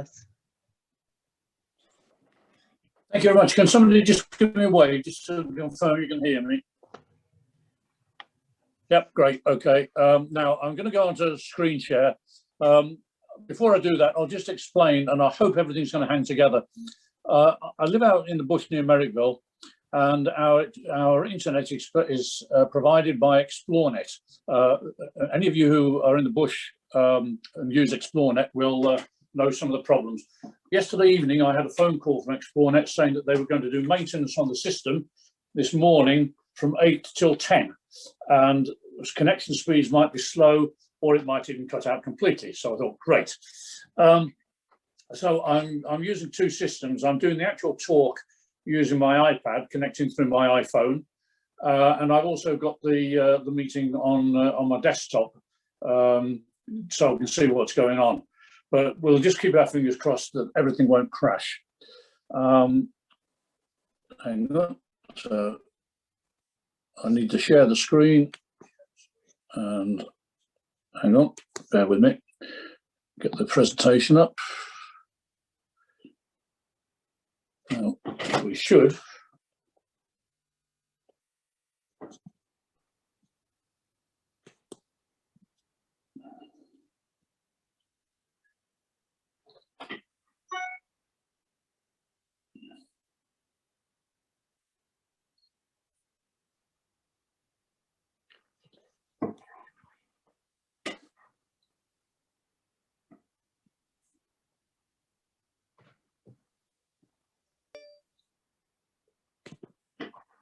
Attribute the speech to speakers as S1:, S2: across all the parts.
S1: us.
S2: Thank you very much. Can somebody just give me a wave, just to confirm you can hear me? Yep, great. Okay. Now I'm going to go onto screen share. Before I do that, I'll just explain, and I hope everything's going to hang together. I live out in the bush near Merrickville, and our internet is provided by ExploreNet. Any of you who are in the bush and use ExploreNet will know some of the problems. Yesterday evening, I had a phone call from ExploreNet saying that they were going to do maintenance on the system this morning from 8 till 10, and connection speeds might be slow, or it might even cut out completely. So I thought, great. So I'm using two systems. I'm doing the actual talk using my iPad, connecting through my iPhone, and I've also got the meeting on my desktop, so I can see what's going on. But we'll just keep our fingers crossed that everything won't crash. Hang on. So I need to share the screen, and hang on, bear with me. Get the presentation up. Well, we should.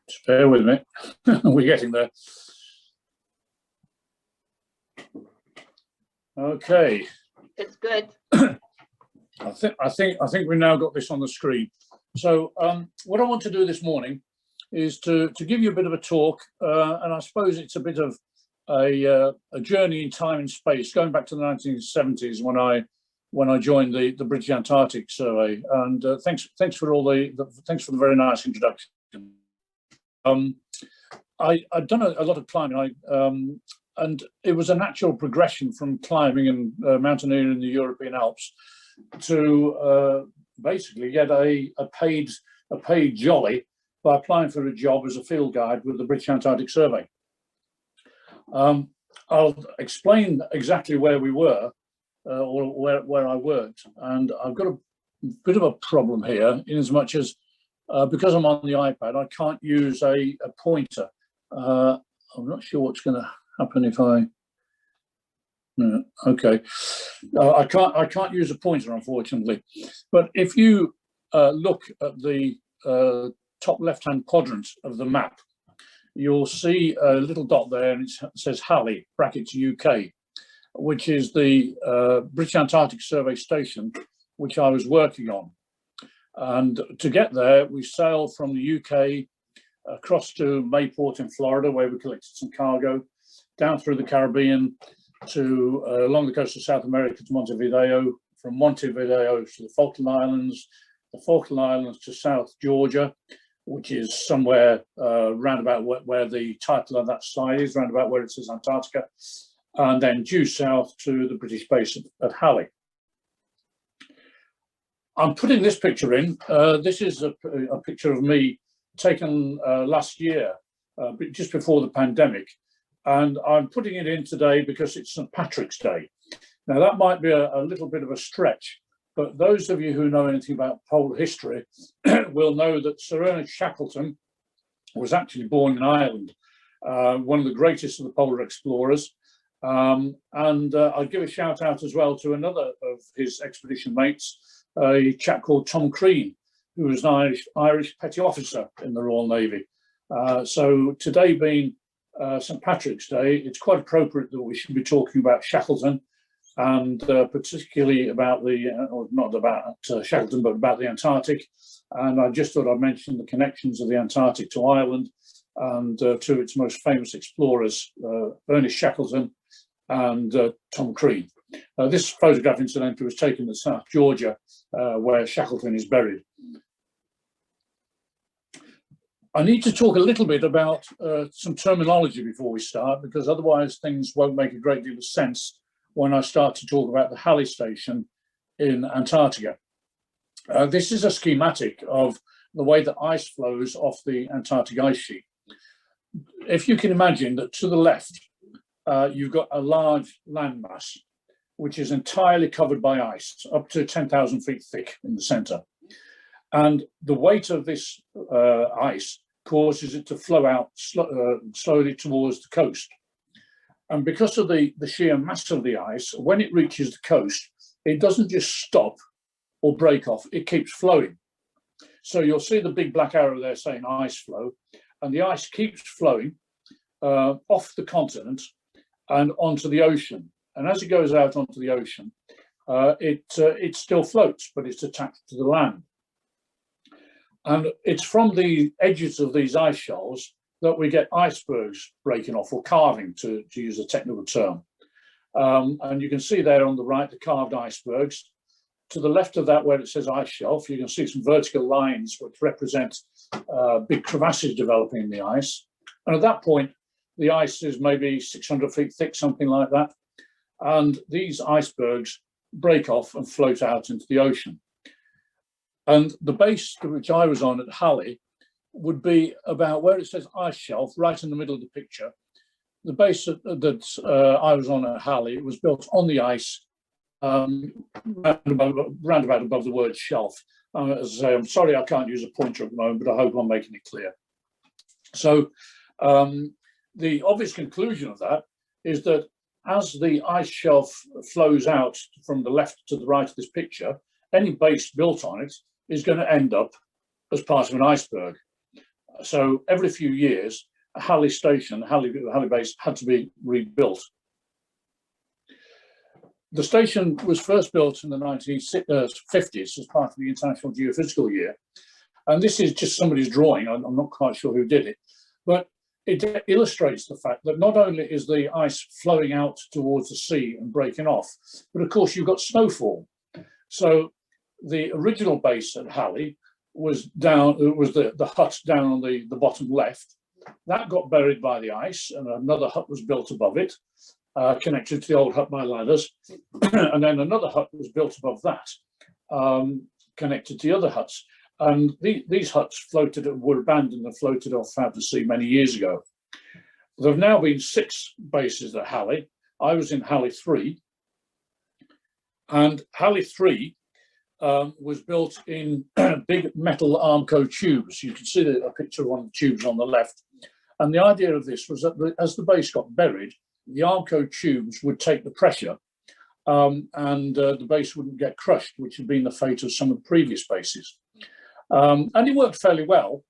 S2: Just bear with me. We're getting there. Okay.
S1: It's good.
S2: I think we've now got this on the screen. So what I want to do this morning is to give you a bit of a talk, and I suppose it's a bit of a journey in time and space, going back to the 1970s when I joined the British Antarctic survey. And thanks for all thanks for the very nice introduction. I'd done a lot of climbing, and it was a natural progression from climbing and mountaineering in the European Alps to basically get a paid jolly by applying for a job as a field guide with the British Antarctic Survey. I'll explain exactly where we were, or where I worked, and I've got a bit of a problem here in as much as because I'm on the iPad, I can't use a pointer. I'm not sure what's going to happen if I. No, okay, I can't use a pointer, unfortunately. But if you look at the top left-hand quadrant of the map, you'll see a little dot there, and it says Halley (brackets UK), which is the British Antarctic Survey station, which I was working on. And to get there, we sailed from the UK across to Mayport in Florida, where we collected some cargo, down through the Caribbean to along the coast of South America to Montevideo, from Montevideo to the Falkland Islands to South Georgia, which is somewhere round about where the title of that slide is, round about where it says Antarctica, and then due south to the British base at Halley. I'm putting this picture in. This is a picture of me taken last year, just before the pandemic. And I'm putting it in today because it's St. Patrick's Day. Now, that might be a little bit of a stretch, but those of you who know anything about polar history will know that Sir Ernest Shackleton was actually born in Ireland, one of the greatest of the polar explorers. And I'll give a shout out as well to another of his expedition mates, a chap called Tom Crean, who was an Irish petty officer in the Royal Navy. So today being St. Patrick's Day, it's quite appropriate that we should be talking about Shackleton, and particularly about or not about Shackleton, but about the Antarctic. And I just thought I'd mention the connections of the Antarctic to Ireland and to its most famous explorers, Ernest Shackleton and Tom Crean. This photograph, incidentally, was taken at South Georgia, where Shackleton is buried. I need to talk a little bit about some terminology before we start, because otherwise things won't make a great deal of sense when I start to talk about the Halley station in Antarctica. This is a schematic of the way that ice flows off the Antarctic ice sheet. If you can imagine that to the left, you've got a large landmass, which is entirely covered by ice, up to 10,000 feet thick in the center. And the weight of this ice causes it to flow out slowly towards the coast. And because of the sheer mass of the ice, when it reaches the coast, it doesn't just stop or break off, it keeps flowing. So you'll see the big black arrow there saying ice flow, and the ice keeps flowing off the continent and onto the ocean. And as it goes out onto the ocean, it still floats, but it's attached to the land. And it's from the edges of these ice shelves that we get icebergs breaking off, or carving, to use a technical term. And you can see there on the right the carved icebergs. To the left of that, where it says ice shelf, you can see some vertical lines which represent big crevasses developing in the ice. And at that point, the ice is maybe 600 feet thick, something like that. And these icebergs break off and float out into the ocean. And the base which I was on at Halley would be about where it says ice shelf, right in the middle of the picture. The base that I was on at Halley was built on the ice, round about above the word shelf. As I say, I'm sorry I can't use a pointer at the moment, but I hope I'm making it clear. So the obvious conclusion of that is that as the ice shelf flows out from the left to the right of this picture, any base built on it is going to end up as part of an iceberg. So every few years, Halley Station, Halley Base, had to be rebuilt. The station was first built in the 1950s as part of the International Geophysical Year. And this is just somebody's drawing. I'm not quite sure who did it, but it illustrates the fact that not only is the ice flowing out towards the sea and breaking off, but of course you've got snowfall. So the original base at Halley was down, it was the hut down on the bottom left. That got buried by the ice, and another hut was built above it, connected to the old hut by ladders. And then another hut was built above that, connected to the other huts. And these huts were abandoned and floated off out to sea many years ago. There have now been 6 bases at Halley. I was in Halley 3. And Halley 3 was built in big metal Armco tubes. You can see a picture of one of the tubes on the left. And the idea of this was that as the base got buried, the Armco tubes would take the pressure and the base wouldn't get crushed, which had been the fate of some of the previous bases. And it worked fairly well,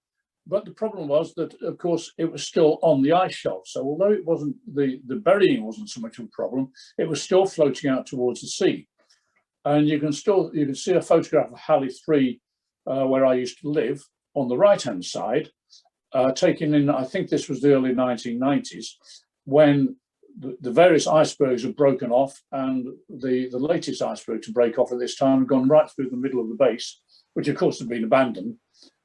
S2: but the problem was that, of course, it was still on the ice shelf. So although it wasn't, the burying wasn't so much of a problem, it was still floating out towards the sea. And you can see a photograph of Halley 3, where I used to live, on the right-hand side, taken in, I think this was the early 1990s, when the various icebergs had broken off, and the latest iceberg to break off at this time had gone right through the middle of the base, which of course had been abandoned,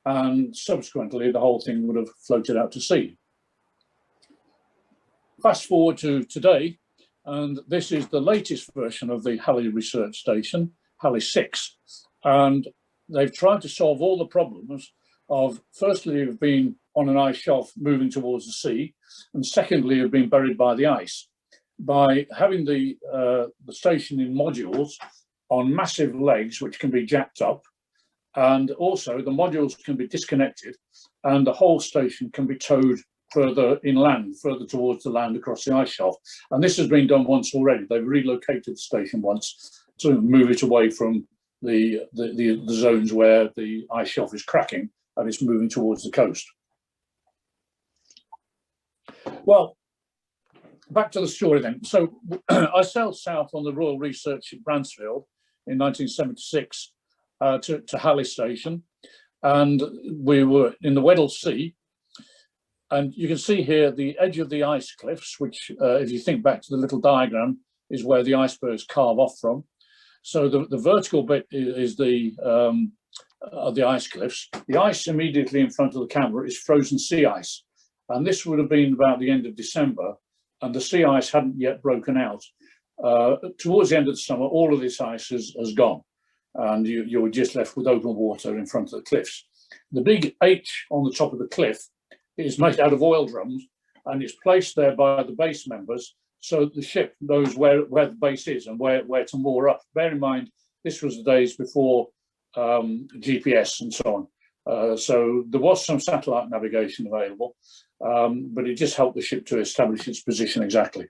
S2: and subsequently the whole thing would have floated out to sea. Fast forward to today, and this is the latest version of the Halley Research Station, Halley 6. And they've tried to solve all the problems of, firstly, of being on an ice shelf moving towards the sea, and secondly, of being buried by the ice, by having the station in modules on massive legs, which can be jacked up. And also the modules can be disconnected and the whole station can be towed further inland, further towards the land across the ice shelf. And this has been done once already. They've relocated the station once to move it away from the zones where the ice shelf is cracking and it's moving towards the coast. Well, back to the story then. So I sailed south on the Royal Research at Bransfield in 1976 to Halley Station, and we were in the Weddell Sea. And you can see here the edge of the ice cliffs, which, if you think back to the little diagram, is where the icebergs carve off from. So the vertical bit is the ice cliffs. The ice immediately in front of the camera is frozen sea ice. And this would have been about the end of December, and the sea ice hadn't yet broken out. Towards the end of the summer, all of this ice has gone. and you were just left with open water in front of the cliffs. The big H on the top of the cliff is made out of oil drums, and it's placed there by the base members so the ship knows where the base is and where to moor up. Bear in mind, this was the days before GPS and so on. So there was some satellite navigation available, but it just helped the ship to establish its position exactly.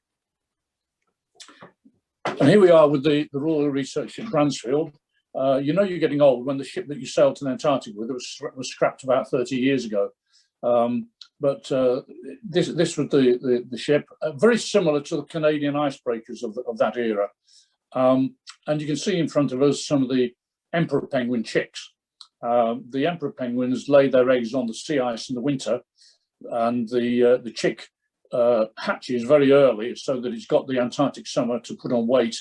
S2: And here we are with the Royal Research Ship Bransfield. You know you're getting old when the ship that you sailed to the Antarctic with was scrapped about 30 years ago. But this was the ship, very similar to the Canadian icebreakers of that era. And you can see in front of us some of the emperor penguin chicks. The emperor penguins lay their eggs on the sea ice in the winter, and the chick hatches very early so that it's got the Antarctic summer to put on weight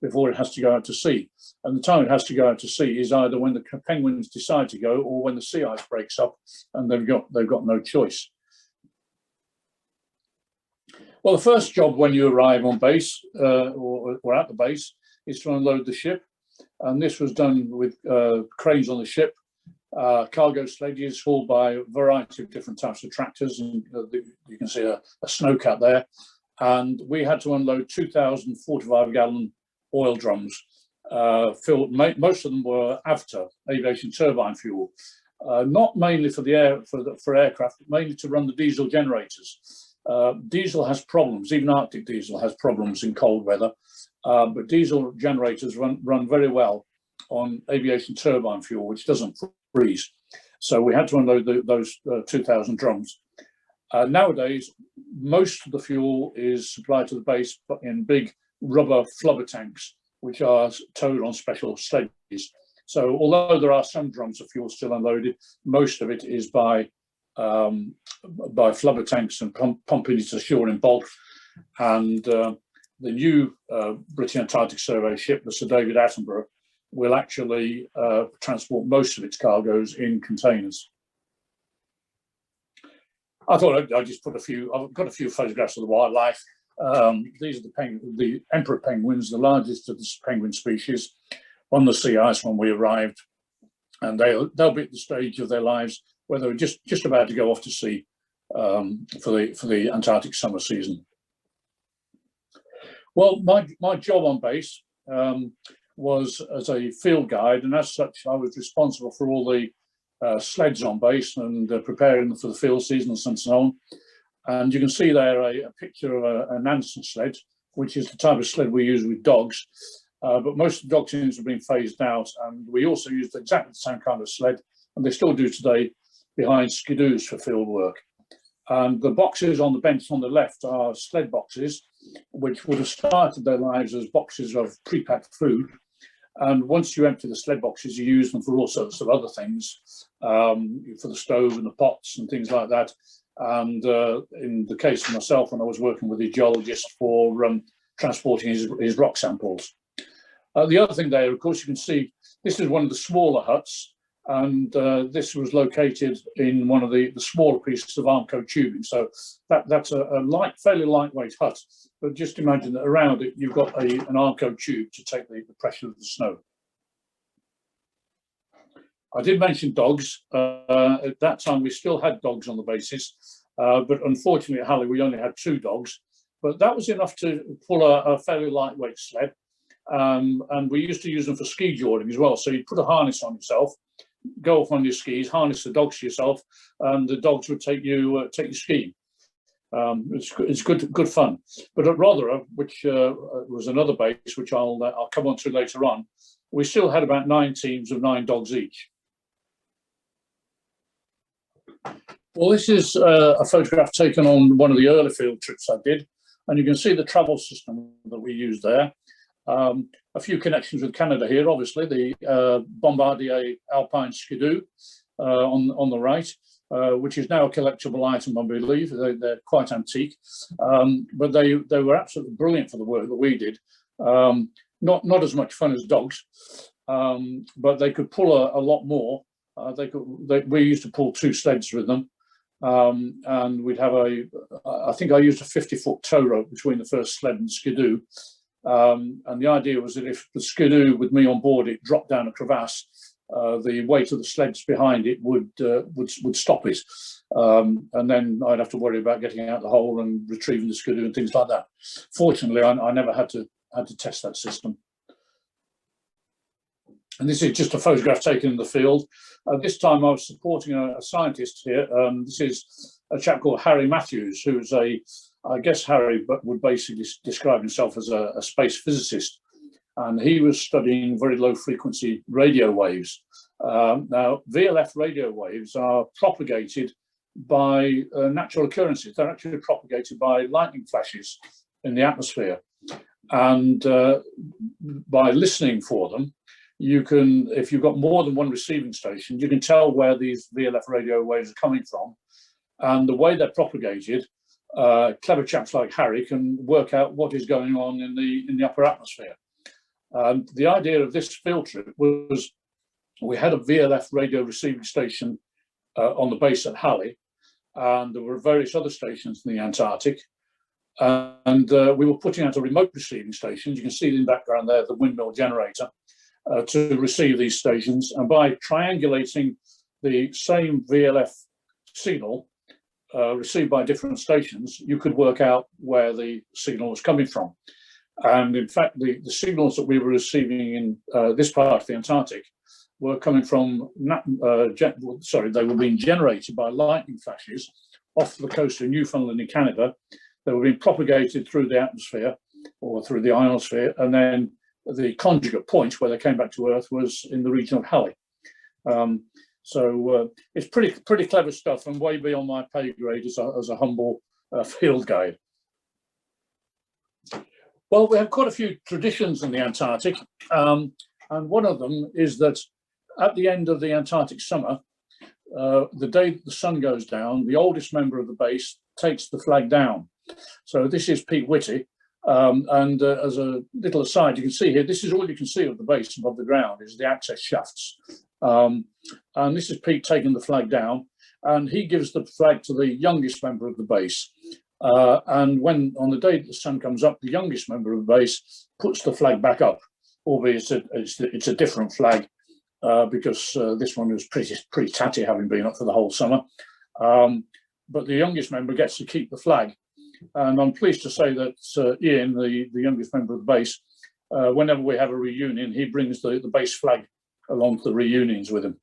S2: before it has to go out to sea. And the time it has to go out to sea is either when the penguins decide to go or when the sea ice breaks up and they've got no choice. Well, the first job when you arrive on base or at the base is to unload the ship. And this was done with cranes on the ship, cargo sledges hauled by a variety of different types of tractors. And you can see a snowcat there. And we had to unload 2,000 45-gallon oil drums. Filled, most of them were AVTA, aviation turbine fuel, not mainly for aircraft, but mainly to run the diesel generators. Diesel has problems, even Arctic diesel has problems in cold weather, but diesel generators run very well on aviation turbine fuel, which doesn't freeze. So we had to unload those 2,000 drums. Nowadays, most of the fuel is supplied to the base in big rubber flubber tanks, which are towed on special sledges. So although there are some drums of fuel still unloaded, most of it is by flubber tanks and pumping it ashore in bulk. And the new British Antarctic Survey ship, the Sir David Attenborough, will actually transport most of its cargoes in containers. I thought I'd just put I've got a few photographs of the wildlife. These are the emperor penguins, the largest of the penguin species, on the sea ice when we arrived, and they'll be at the stage of their lives where they were just about to go off to sea for the Antarctic summer season. Well, my job on base was as a field guide, and as such, I was responsible for all the sleds on base and preparing them for the field seasons and so on. And you can see there a picture of a Nansen sled, which is the type of sled we use with dogs. But most of the dog teams have been phased out, and we also used exactly the same kind of sled, and they still do today, behind skidoos for field work. And the boxes on the bench on the left are sled boxes, which would have started their lives as boxes of pre-packed food. And once you empty the sled boxes, you use them for all sorts of other things, for the stove and the pots and things like that. And in the case of myself, when I was working with a geologist for transporting his rock samples. The other thing there, of course, you can see this is one of the smaller huts, and this was located in one of the smaller pieces of Armco tubing. So that's a fairly lightweight hut, but just imagine that around it you've got an Armco tube to take the pressure of the snow. I did mention dogs. At that time, we still had dogs on the bases, but unfortunately at Halley, we only had 2 dogs. But that was enough to pull a fairly lightweight sled. And we used to use them for ski jawing as well. So you put a harness on yourself, go off on your skis, harness the dogs to yourself, and the dogs would take you skiing. It's good fun. But at Rotherham, which was another base, which I'll come on to later on, we still had about 9 teams of 9 dogs each. Well, this is a photograph taken on one of the early field trips I did, and you can see the travel system that we used there. A few connections with Canada here, obviously, the Bombardier Alpine Skidoo on the right, which is now a collectible item, I believe. They're quite antique, but they were absolutely brilliant for the work that we did. Not as much fun as dogs, but they could pull a lot more. We used to pull 2 sleds with them, and we'd have I think I used a 50-foot tow rope between the first sled and skidoo. And the idea was that if the skidoo with me on board it dropped down a crevasse, the weight of the sleds behind it would stop it, and then I'd have to worry about getting out the hole and retrieving the skidoo and things like that. Fortunately, I never had to test that system. And this is just a photograph taken in the field. This time I was supporting a scientist here. This is a chap called Harry Matthews, who's I guess Harry would basically describe himself as a space physicist. And he was studying very low frequency radio waves. Now, VLF radio waves are propagated by natural occurrences. They're actually propagated by lightning flashes in the atmosphere. And by listening for them, you can, if you've got more than one receiving station, you can tell where these VLF radio waves are coming from. And the way they're propagated, clever chaps like Harry can work out what is going on in the upper atmosphere. The idea of this field trip was we had a VLF radio receiving station on the base at Halley, and there were various other stations in the Antarctic. And we were putting out a remote receiving station. You can see in the background there the windmill generator to receive these stations. And by triangulating the same VLF signal received by different stations, you could work out where the signal was coming from. And in fact, the signals that we were receiving in this part of the Antarctic were coming from, they were being generated by lightning flashes off the coast of Newfoundland in Canada. They were being propagated through the atmosphere or through the ionosphere, and then the conjugate point where they came back to Earth was in the region of Halley. So it's pretty clever stuff, and way beyond my pay grade as a humble field guide. Well, we have quite a few traditions in the Antarctic, and one of them is that at the end of the Antarctic summer, the day that the sun goes down, the oldest member of the base takes the flag down. So this is Pete Whitty, and as a little aside, you can see here, this is all you can see of the base above the ground is the access shafts. And this is Pete taking the flag down, and he gives the flag to the youngest member of the base. And when on the day that the sun comes up, the youngest member of the base puts the flag back up, albeit it's a different flag because this one was pretty tatty, having been up for the whole summer. But the youngest member gets to keep the flag. And I'm pleased to say that Ian, the youngest member of the base, whenever we have a reunion, he brings the base flag along to the reunions with him.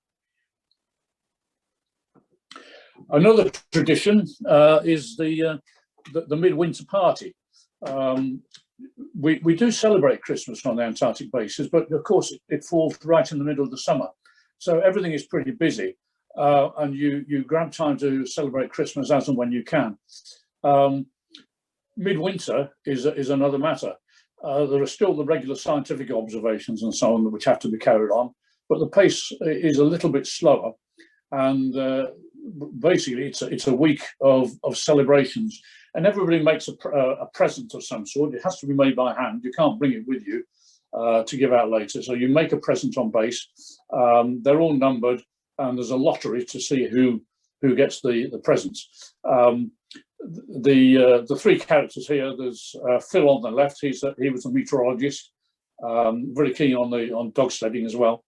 S2: Another tradition is the midwinter party. We do celebrate Christmas on the Antarctic bases, but of course it falls right in the middle of the summer. So everything is pretty busy, and you grab time to celebrate Christmas as and when you can. Midwinter is another matter. There are still the regular scientific observations and so on which have to be carried on, but the pace is a little bit slower, and basically it's a week of celebrations, and everybody makes a present of some sort. It has to be made by hand. You can't bring it with you to give out later. So you make a present on base. They're all numbered, and there's a lottery to see who gets the presents. The three characters here, there's Phil on the left. He was a meteorologist, very keen on dog sledding as well,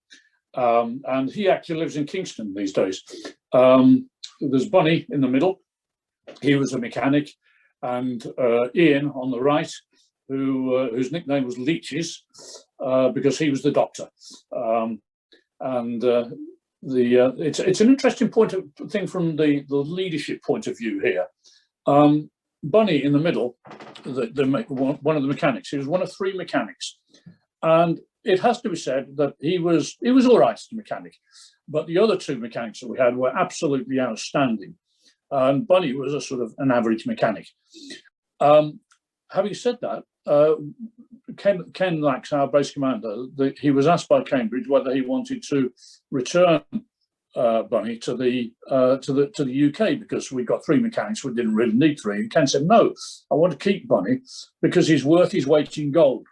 S2: and he actually lives in Kingston these days. There's Bunny in the middle. He was a mechanic, and Ian on the right, whose nickname was Leeches, because he was the doctor. It's an interesting thing from the leadership point of view here. Bunny in the middle, one of the mechanics. He was one of three mechanics, and it has to be said that he was all right as a mechanic, but the other two mechanics that we had were absolutely outstanding, and Bunny was a sort of an average mechanic. Having said that, Ken Lax, our base commander, he was asked by Cambridge whether he wanted to return Bunny to the UK, because we got three mechanics, we didn't really need three. And Ken said, no, I want to keep Bunny because he's worth his weight in gold.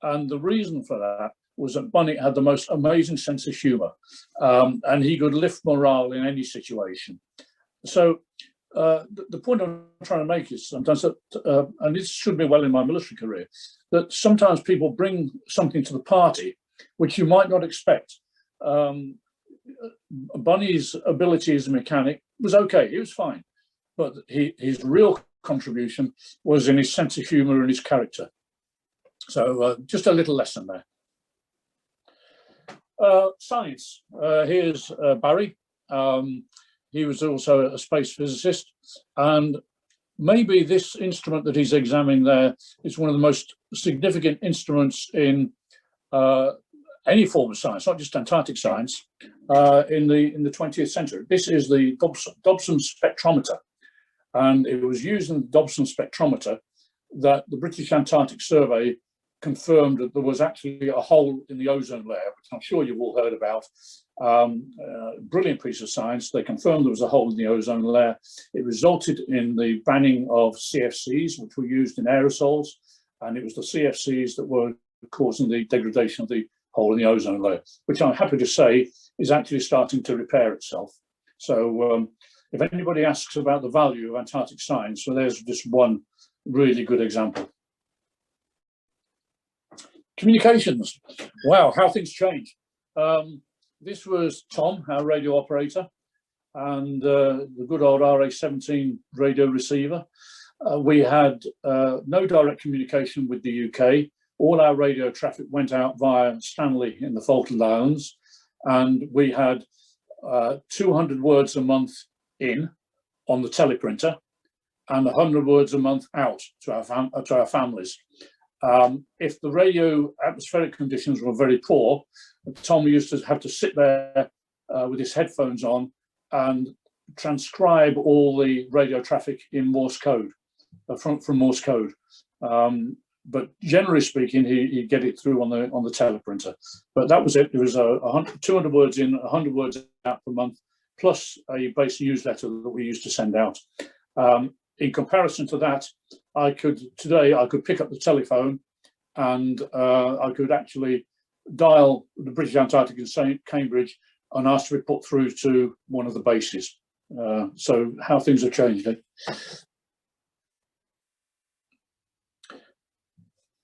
S2: And the reason for that was that Bunny had the most amazing sense of humour, and he could lift morale in any situation. So the point I'm trying to make is sometimes that, and this should be well in my military career, that sometimes people bring something to the party which you might not expect. Bunny's ability as a mechanic was okay, he was fine, but his real contribution was in his sense of humour and his character. So just a little lesson there. Science. Here's Barry. He was also a space physicist, and maybe this instrument that he's examining there is one of the most significant instruments in any form of science, not just Antarctic science, in the 20th century. This is the Dobson spectrometer, and it was using the Dobson spectrometer that the British Antarctic Survey confirmed that there was actually a hole in the ozone layer, which I'm sure you've all heard about. Brilliant piece of science. They confirmed there was a hole in the ozone layer. It resulted in the banning of CFCs, which were used in aerosols, and it was the CFCs that were causing the degradation of the hole in the ozone layer, which I'm happy to say is actually starting to repair itself. So if anybody asks about the value of Antarctic science, well, there's just one really good example. Communications. Wow, how things change. This was Tom, our radio operator, and the good old RA-17 radio receiver. We had no direct communication with the UK. All our radio traffic went out via Stanley in the Falkland Islands, and we had 200 words a month in on the teleprinter and 100 words a month out to our families. If the radio atmospheric conditions were very poor, Tom used to have to sit there with his headphones on and transcribe all the radio traffic in Morse code, from Morse code. But generally speaking, he'd get it through on the teleprinter. But that was it. It was 200 words in, 100 words out per month, plus a basic newsletter that we used to send out. In comparison to that, today I could pick up the telephone and I could actually dial the British Antarctic in Cambridge and ask to be put through to one of the bases. So how things have changed. Eh?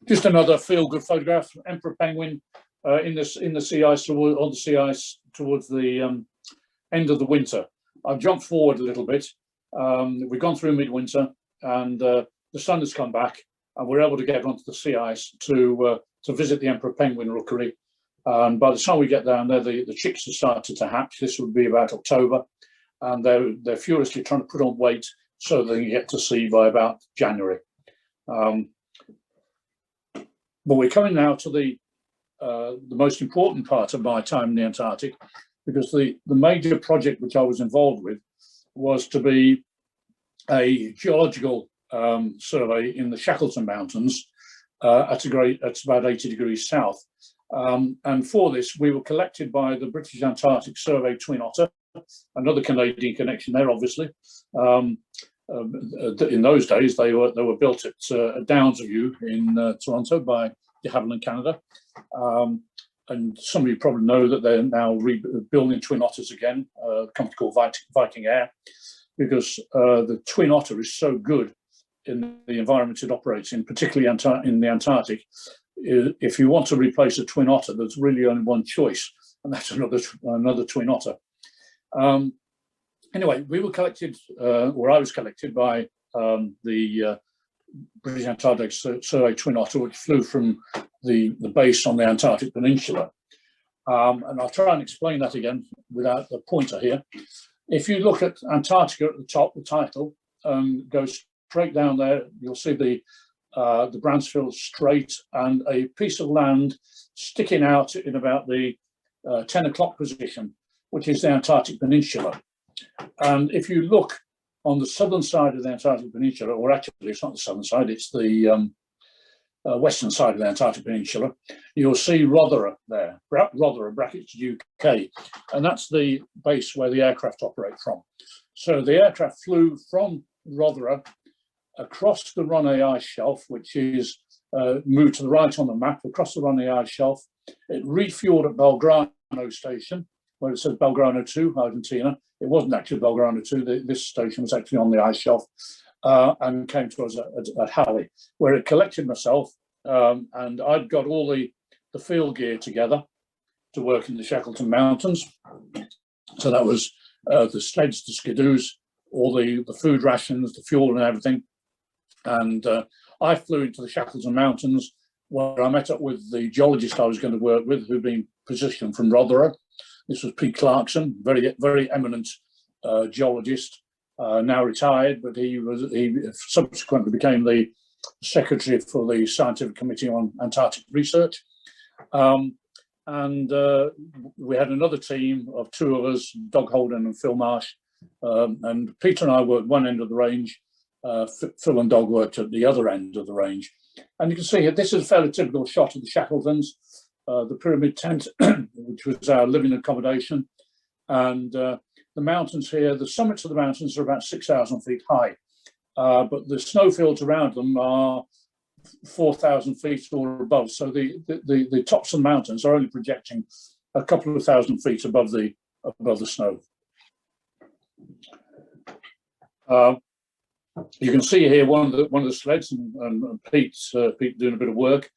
S2: Just another feel-good photograph. Emperor penguin in the sea ice, on the sea ice towards the end of the winter. I've jumped forward a little bit. We've gone through midwinter, and the sun has come back, and we're able to get onto the sea ice to visit the emperor penguin rookery. And by the time we get down there, the chicks have started to hatch. This would be about October, and they're furiously trying to put on weight so they can get to sea by about January. But we're coming now to the most important part of my time in the Antarctic, because the major project which I was involved with was to be a geological survey in the Shackleton Mountains at about 80 degrees south. And for this, we were collected by the British Antarctic Survey Twin Otter, another Canadian connection there, obviously. In those days, they were built at Downsview in Toronto by de Havilland, Canada. And some of you probably know that they're now rebuilding Twin Otters again, a company called Viking Air, because the Twin Otter is so good in the environment it operates in, particularly in the Antarctic. If you want to replace a Twin Otter, there's really only one choice, and that's another Twin Otter. Anyway, we were collected, or I was collected by the British Antarctic Survey Twin Otter, which flew from the base on the Antarctic Peninsula. And I'll try and explain that again without the pointer here. If you look at Antarctica at the top, the title, go straight down there, you'll see the Bransfield Strait and a piece of land sticking out in about the 10 o'clock position, which is the Antarctic Peninsula. And if you look on the southern side of the Antarctic Peninsula, or actually it's not the southern side, it's the western side of the Antarctic Peninsula, you'll see Rothera there, Rothera brackets UK, and that's the base where the aircraft operate from. So the aircraft flew from Rothera across the Ronay ice shelf, which is moved to the right on the map, across the Ronay ice shelf. It refueled at Belgrano station, where it says Belgrano 2, Argentina. It wasn't actually Belgrano 2. This station was actually on the ice shelf, and came to us at Halley, where it collected myself, and I'd got all the field gear together to work in the Shackleton Mountains. So that was the sleds, the skidoos, all the food rations, the fuel and everything. And I flew into the Shackleton Mountains, where I met up with the geologist I was going to work with, who'd been positioned from Rotherham. This was Pete Clarkson, very, very eminent geologist, now retired, but he subsequently became the secretary for the Scientific Committee on Antarctic Research. And we had another team of two of us, Doug Holden and Phil Marsh, and Peter and I worked one end of the range. Phil and Doug worked at the other end of the range. And you can see here, this is a fairly typical shot of the Shackletons, the pyramid tent, which was our living accommodation. And the mountains here, the summits of the mountains are about 6,000 feet high, but the snowfields around them are 4,000 feet or above. So the tops of the mountains are only projecting a couple of thousand feet above the snow. You can see here one of the sleds, and Pete doing a bit of work.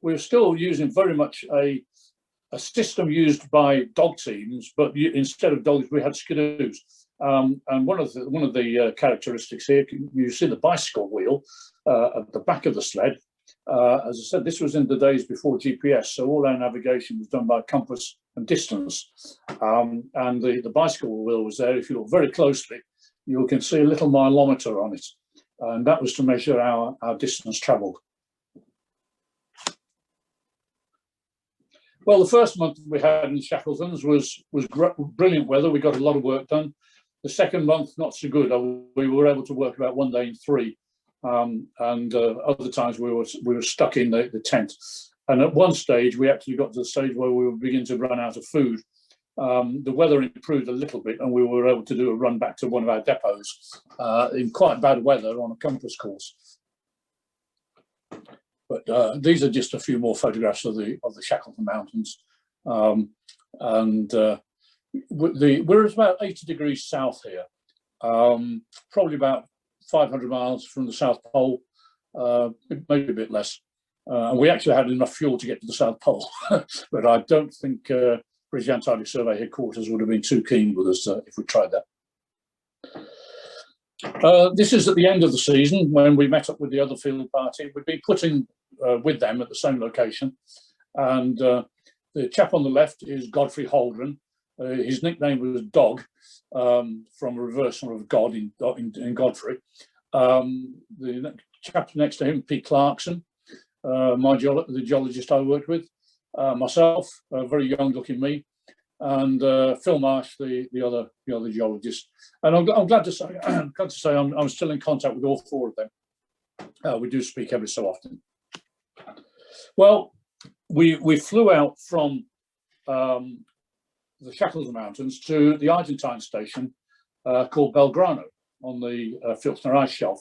S2: We're still using very much a system used by dog teams, but instead of dogs, we had skidoos. And one of the characteristics here, you see the bicycle wheel at the back of the sled. As I said, this was in the days before GPS, so all our navigation was done by compass and distance. And the bicycle wheel was there. If you look very closely, you can see a little mileometer on it, and that was to measure our distance travelled. Well, the first month we had in Shackletons was brilliant weather. We got a lot of work done. The second month, not so good. We were able to work about 1 day in 3, and other times we were stuck in the tent. And at one stage, we actually got to the stage where we were beginning to run out of food. The weather improved a little bit, and we were able to do a run back to one of our depots in quite bad weather on a compass course. But these are just a few more photographs of the Shackleton Mountains, and we're about 80 degrees south here, probably about 500 miles from the South Pole, maybe a bit less. And we actually had enough fuel to get to the South Pole, but I don't think British Antarctic Survey headquarters would have been too keen with us if we tried that. This is at the end of the season when we met up with the other field party. We'd been putting with them at the same location, and the chap on the left is Godfrey Holden. His nickname was Dog, from a reversal of God in Godfrey. The chap next to him, Pete Clarkson, the geologist I worked with, myself, a very young-looking me, and Phil Marsh, the other geologist. And I'm glad to say I'm still in contact with all 4 of them. We do speak every so often. Well, we flew out from the Shackleton Mountains to the Argentine station called Belgrano on the Filchner ice shelf.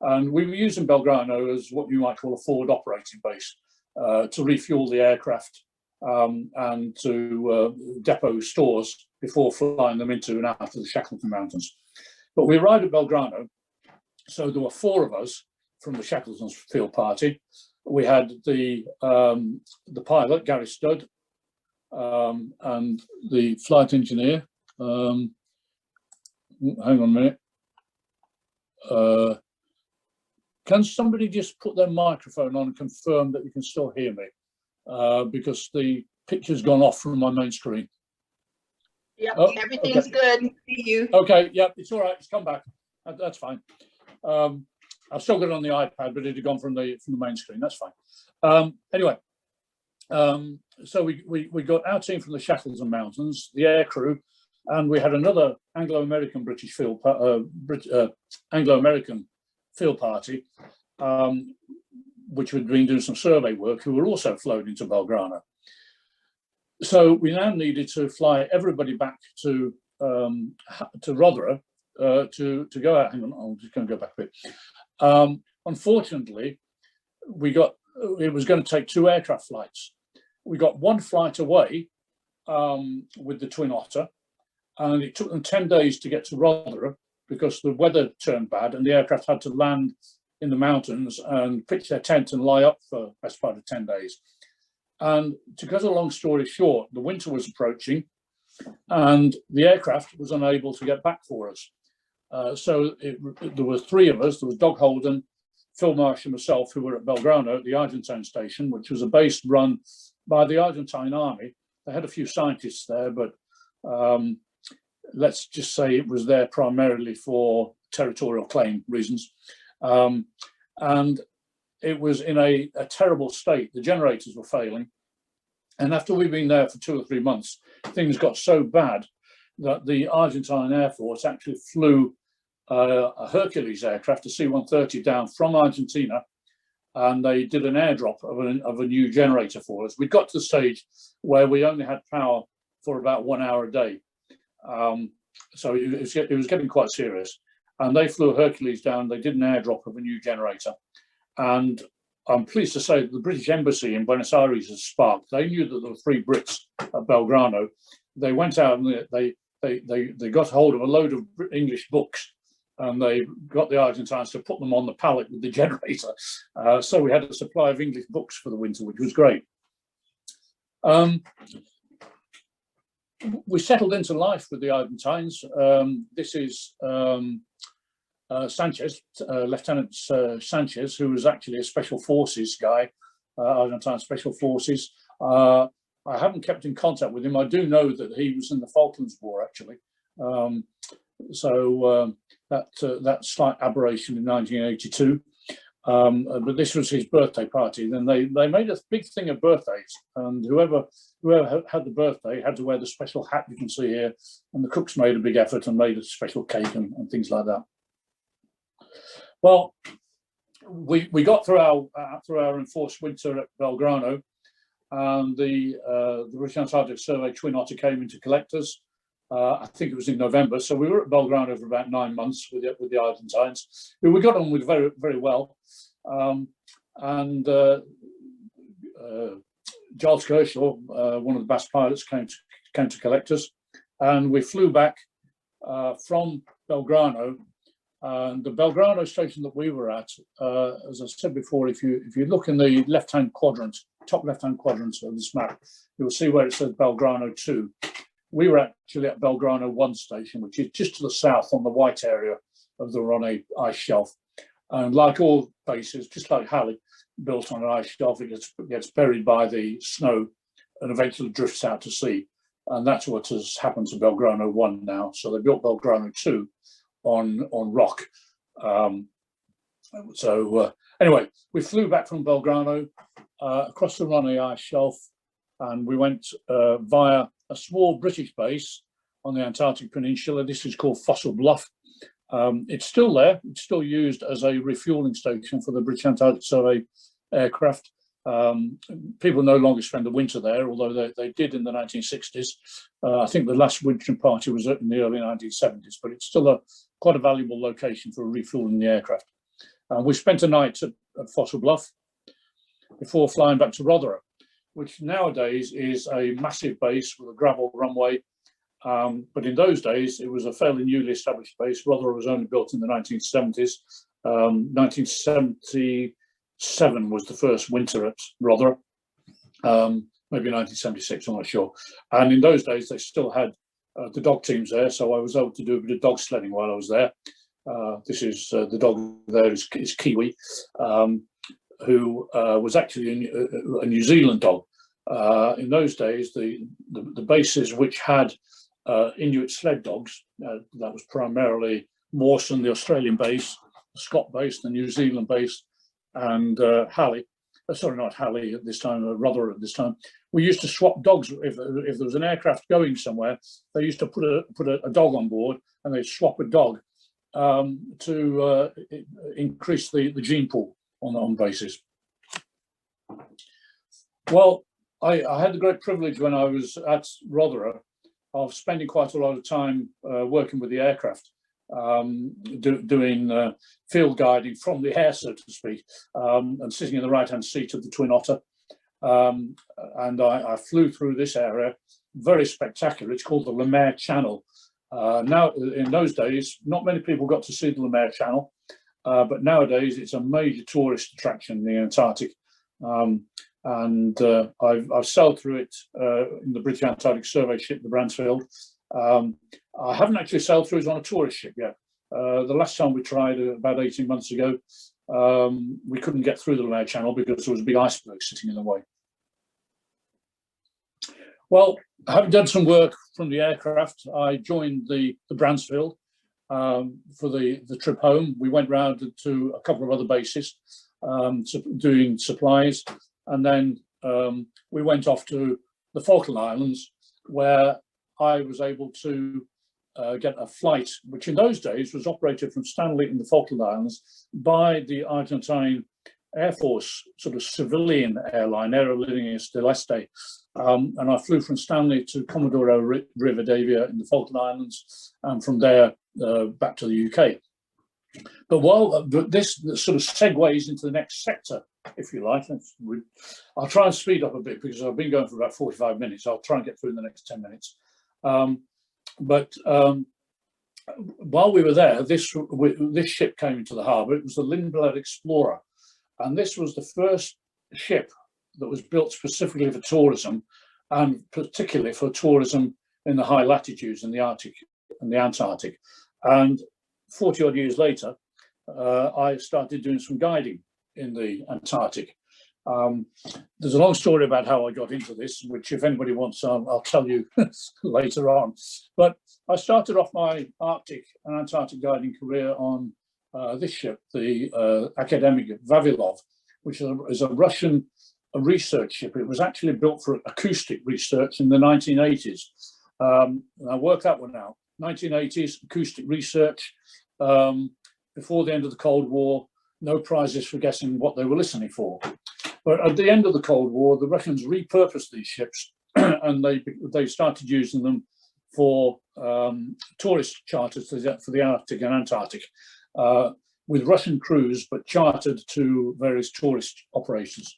S2: And we were using Belgrano as what you might call a forward operating base to refuel the aircraft and to depot stores before flying them into and out of the Shackleton Mountains. But we arrived at Belgrano, so there were 4 of us from the Shackleton field party. We had the pilot, Gary Studd, and the flight engineer. Hang on a minute. Can somebody just put their microphone on and confirm that you can still hear me? Because the picture's gone off from my main screen.
S1: Yep, everything's good. See you.
S2: Okay, yep, it's all right. It's come back. That's fine. I've still got it on the iPad, but it had gone from the main screen. That's fine. Anyway, so we got our team from the Shackleton Mountains, the air crew, and we had another Anglo-American British field Anglo-American field party, which had been doing some survey work, who were also flown into Belgrano. So we now needed to fly everybody back to Rotherham to go out. Hang on, I'm just going to go back a bit. Unfortunately, it was going to take 2 aircraft flights. We got 1 flight away with the Twin Otter, and it took them 10 days to get to Rotherham because the weather turned bad and the aircraft had to land in the mountains and pitch their tent and lie up for the best part of 10 days. And to cut a long story short, the winter was approaching and the aircraft was unable to get back for us. There were three of us. There was Dog Holden, Phil Marsh and myself, who were at Belgrano at the Argentine station, which was a base run by the Argentine army. They had a few scientists there, but let's just say it was there primarily for territorial claim reasons. And it was in a terrible state. The generators were failing. And after we'd been there for 2 or 3 months, things got so bad that the Argentine Air Force actually flew a Hercules aircraft, a C-130, down from Argentina, and they did an airdrop of a new generator for us. We got to the stage where we only had power for about 1 hour a day. So it was getting quite serious. And they flew a Hercules down, they did an airdrop of a new generator. And I'm pleased to say that the British Embassy in Buenos Aires has sparked. They knew that there were 3 Brits at Belgrano. They went out and they got hold of a load of English books, and they got the Argentines to put them on the pallet with the generator. So we had a supply of English books for the winter, which was great. We settled into life with the Argentines. This is Sanchez, Lieutenant Sanchez, who was actually a Special Forces guy, Argentine Special Forces. I haven't kept in contact with him. I do know that he was in the Falklands War, actually. That slight aberration in 1982. But this was his birthday party. Then they made a big thing of birthdays, and whoever had the birthday had to wear the special hat you can see here. And the cooks made a big effort and made a special cake and things like that. Well, we got through our enforced winter at Belgrano, and the British Antarctic Survey Twin Otter came in to collect us. I think it was in November, so we were at Belgrano for about 9 months with the Argentines, who we got on with very, very well. Giles Kershaw, one of the best pilots, came to collect us, and we flew back from Belgrano. And the Belgrano station that we were at, as I said before, if you look in the left-hand quadrant, top left-hand quadrant of this map, you'll see where it says Belgrano 2. We were actually at Belgrano 1 station, which is just to the south on the white area of the Ronne ice shelf. And like all bases, just like Halley, built on an ice shelf, it gets buried by the snow and eventually drifts out to sea. And that's what has happened to Belgrano 1 now. So they built Belgrano 2 on rock. Anyway, we flew back from Belgrano across the Ronne ice shelf, and we went via a small British base on the Antarctic Peninsula. This is called Fossil Bluff. It's still there. It's still used as a refueling station for the British Antarctic Survey aircraft. People no longer spend the winter there, although they did in the 1960s. I think the last winter party was in the early 1970s, but it's still quite a valuable location for refueling the aircraft. We spent a night at Fossil Bluff before flying back to Rotherham, which nowadays is a massive base with a gravel runway. But in those days, it was a fairly newly established base. Rotherham was only built in the 1970s. 1977 was the first winter at Rotherham, maybe 1976, I'm not sure. And in those days, they still had the dog teams there, so I was able to do a bit of dog sledding while I was there. This is the dog there is Kiwi, who was actually a New Zealand dog. In those days, the bases which had Inuit sled dogs, that was primarily Mawson, the Australian base, the Scott base, the New Zealand base, and Halley. Sorry, not Halley at this time, Rotherham at this time. We used to swap dogs. If there was an aircraft going somewhere, they used to put a dog on board, and they'd swap a dog to increase the gene pool on bases. Well, I had the great privilege when I was at Rotherham of spending quite a lot of time working with the aircraft, doing field guiding from the air, so to speak, and sitting in the right-hand seat of the Twin Otter. And I flew through this area, very spectacular. It's called the Lemaire Channel. Now, in those days, not many people got to see the Lemaire Channel, but nowadays it's a major tourist attraction in the Antarctic. I've sailed through it in the British Antarctic survey ship, the Bransfield. I haven't actually sailed through it on a tourist ship yet. The last time we tried, about 18 months ago, we couldn't get through the Lemaire Channel because there was a big iceberg sitting in the way. Well, having done some work from the aircraft, I joined the Bransfield for the trip home. We went round to a couple of other bases doing supplies, and then we went off to the Falkland Islands, where I was able to get a flight, which in those days was operated from Stanley in the Falkland Islands by the Argentine Air Force sort of civilian airline, Aerolíneas del Este. And I flew from Stanley to Commodore Rivadavia in the Falkland Islands, and from there back to the UK. But while this sort of segues into the next sector, if you like, I'll try and speed up a bit because I've been going for about 45 minutes. I'll try and get through in the next 10 minutes. While we were there, this ship came into the harbour. It was the Lindblad Explorer, and this was the first ship that was built specifically for tourism, and particularly for tourism in the high latitudes in the Arctic and the Antarctic. And 40 odd years later, I started doing some guiding in the Antarctic. There's a long story about how I got into this, which if anybody wants, I'll tell you later on. But I started off my Arctic and Antarctic guiding career on this ship, the Academic Vavilov, which is a Russian research ship. It was actually built for acoustic research in the 1980s. And I worked that one out. 1980s, acoustic research. Before the end of the Cold War, no prizes for guessing what they were listening for. But at the end of the Cold War, the Russians repurposed these ships and they started using them for tourist charters for the Arctic and Antarctic, with Russian crews, but chartered to various tourist operations.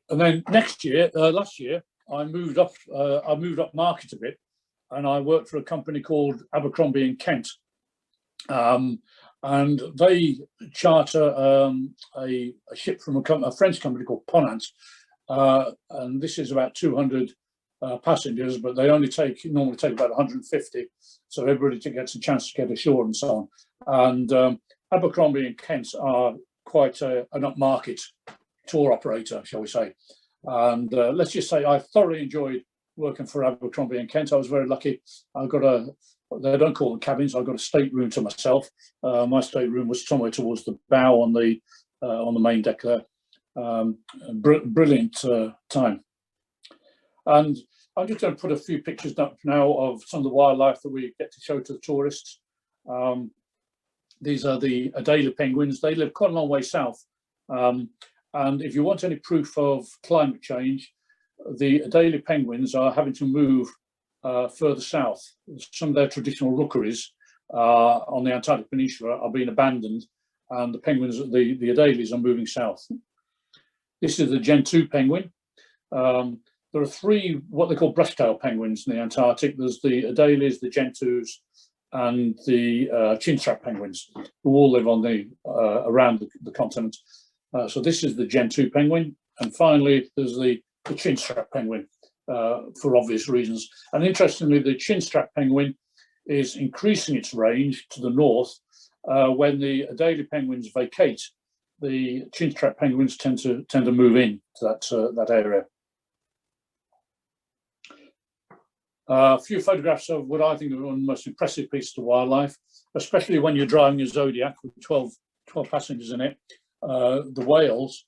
S2: And then last year, I moved up market a bit, and I worked for a company called Abercrombie and Kent. And they charter a ship from a French company called Ponant, and this is about 200 passengers, but they normally take about 150, so everybody gets a chance to get ashore and so on. And Abercrombie and Kent are quite an upmarket tour operator, shall we say. And let's just say I thoroughly enjoyed working for Abercrombie and Kent. I was very lucky. I got they don't call them cabins, I got a stateroom to myself. My stateroom was somewhere towards the bow on the main deck there. Brilliant time. And I'm just going to put a few pictures up now of some of the wildlife that we get to show to the tourists. These are the Adelie penguins. They live quite a long way south. And if you want any proof of climate change, the Adelie penguins are having to move further south. Some of their traditional rookeries on the Antarctic Peninsula are being abandoned, and the penguins, the Adelies, are moving south. This is the Gen 2 penguin. There are three what they call brushtail penguins in the Antarctic. There's the Adelies, the Gen 2s, and the chinstrap penguins, who all live on around the continent. So this is the Gen 2 penguin, and finally there's the chinstrap penguin, for obvious reasons. And interestingly, the chinstrap penguin is increasing its range to the north. When the Adelie penguins vacate, the chinstrap penguins tend to move in to that area. A few photographs of what I think are one of the most impressive pieces of wildlife, especially when you're driving a Zodiac with 12 passengers in it. The whales.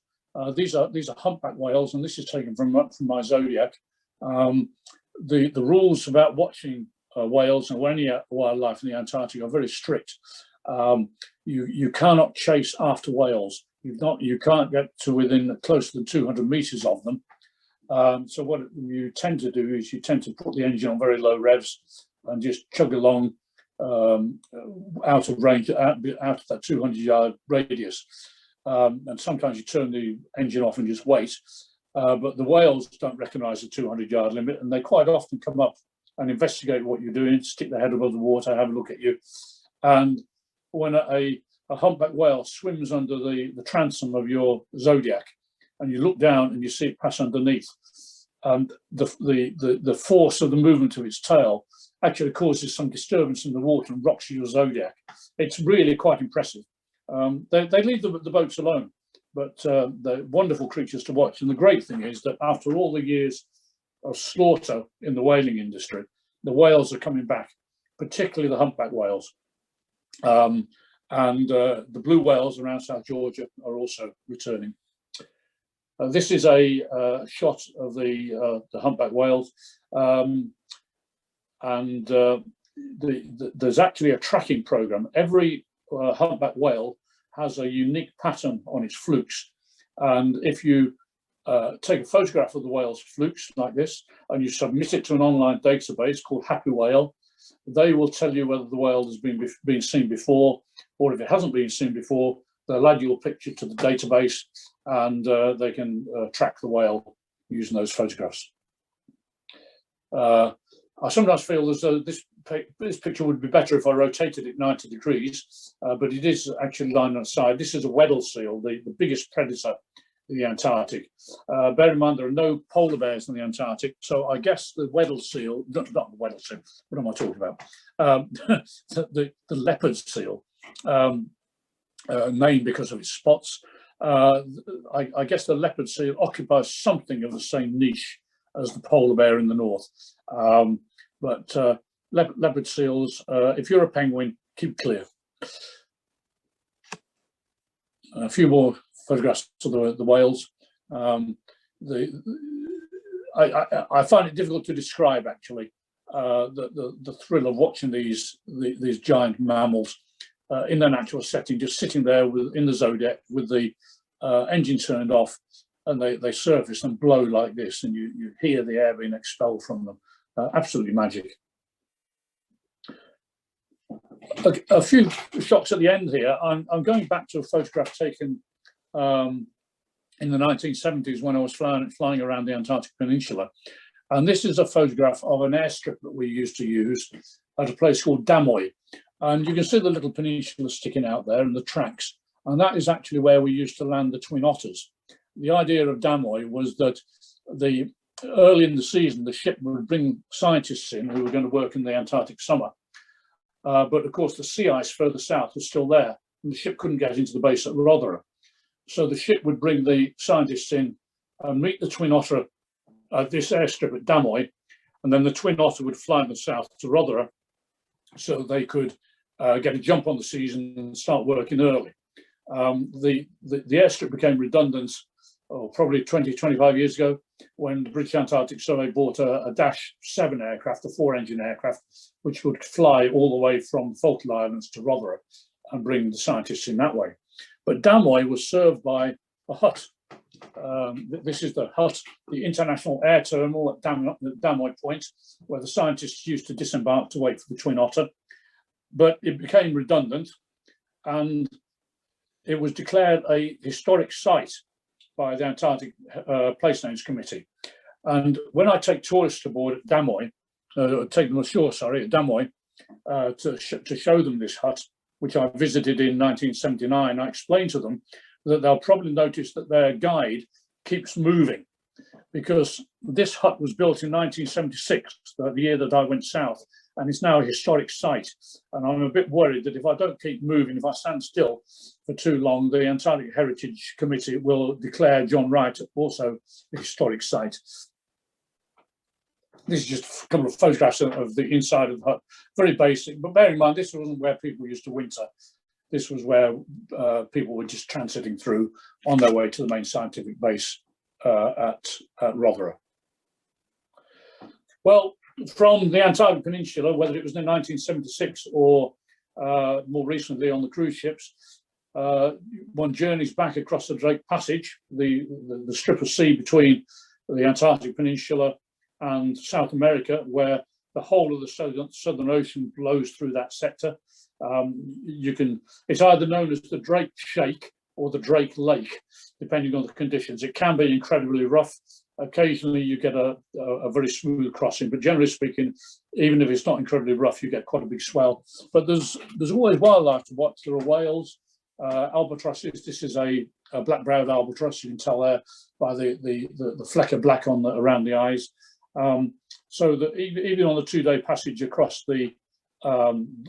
S2: These are humpback whales, and this is taken from my Zodiac. The rules about watching whales and any wildlife in the Antarctic are very strict. You cannot chase after whales. You can't get to within closer than 200 meters of them. So what you tend to do is you tend to put the engine on very low revs and just chug along out of range, out of that 200-yard radius. And sometimes you turn the engine off and just wait. but the whales don't recognise the 200-yard limit, and they quite often come up and investigate what you're doing, stick their head above the water, have a look at you. And when a humpback whale swims under the transom of your Zodiac, and you look down and you see it pass underneath, and the force of the movement of its tail actually causes some disturbance in the water and rocks your Zodiac. It's really quite impressive. They leave the boats alone, but they're wonderful creatures to watch. And the great thing is that after all the years of slaughter in the whaling industry, the whales are coming back, particularly the humpback whales. And the blue whales around South Georgia are also returning. This is a shot of the humpback whales. There's actually a tracking program. Every humpback whale has a unique pattern on its flukes. And if you take a photograph of the whale's flukes like this, and you submit it to an online database called Happy Whale, they will tell you whether the whale has been seen before, or if it hasn't been seen before, they'll add your picture to the database, and they can track the whale using those photographs. I sometimes feel as though this picture would be better if I rotated it 90 degrees, but it is actually lying on its side. This is a Weddell seal, the biggest predator in the Antarctic. Bear in mind, there are no polar bears in the Antarctic, so I guess the Weddell seal, not the Weddell seal, what am I talking about? The leopard seal, named because of its spots. I guess the leopard seal occupies something of the same niche as the polar bear in the north. But leopard seals, if you're a penguin, keep clear. A few more photographs of the whales. I find it difficult to describe, actually, the thrill of watching these giant mammals in their natural setting, just sitting there in the Zodiac with the engine turned off, and they surface and blow like this, and you hear the air being expelled from them. Absolutely magic. A few shots at the end here. I'm going back to a photograph taken in the 1970s when I was flying around the Antarctic Peninsula. And this is a photograph of an airstrip that we used to use at a place called Damoy. And you can see the little peninsula sticking out there and the tracks. And that is actually where we used to land the twin otters. The idea of Damoy was that early in the season, the ship would bring scientists in who were going to work in the Antarctic summer. But of course, the sea ice further south was still there, and the ship couldn't get into the base at Rothera. So the ship would bring the scientists in and meet the twin otter at this airstrip at Damoy, and then the twin otter would fly in the south to Rothera so they could get a jump on the season and start working early. The airstrip became redundant probably 20, 25 years ago, when the British Antarctic Survey bought a Dash 7 aircraft, a 4-engine aircraft, which would fly all the way from Falkland Islands to Rothera and bring the scientists in that way. But Damoy was served by a hut. This is the hut, the International Air Terminal at Damoy Point, where the scientists used to disembark to wait for the Twin Otter. But it became redundant, and it was declared a historic site by the Antarctic Place Names Committee. And when I take tourists aboard at Damoy, take them ashore, sorry, at Damoy, to show them this hut, which I visited in 1979, I explained to them that they'll probably notice that their guide keeps moving, because this hut was built in 1976, the year that I went south, and it's now a historic site. And I'm a bit worried that if I don't keep moving, if I stand still for too long, the Antarctic Heritage Committee will declare John Wright also a historic site. This is just a couple of photographs of the inside of the hut, very basic, but bear in mind, this wasn't where people used to winter. This was where people were just transiting through on their way to the main scientific base at Rothera. Well, from the Antarctic Peninsula, whether it was in 1976 or more recently on the cruise ships, one journeys back across the Drake Passage, the strip of sea between the Antarctic Peninsula and South America, where the whole of the Southern Ocean blows through that sector. It's either known as the Drake Shake or the Drake Lake, depending on the conditions. It can be incredibly rough. Occasionally you get a very smooth crossing, but generally speaking, even if it's not incredibly rough, you get quite a big swell. But there's always wildlife to watch. There are whales, albatrosses. This is a black-browed albatross. You can tell there by the fleck of black on around the eyes. So that even on the 2-day passage across the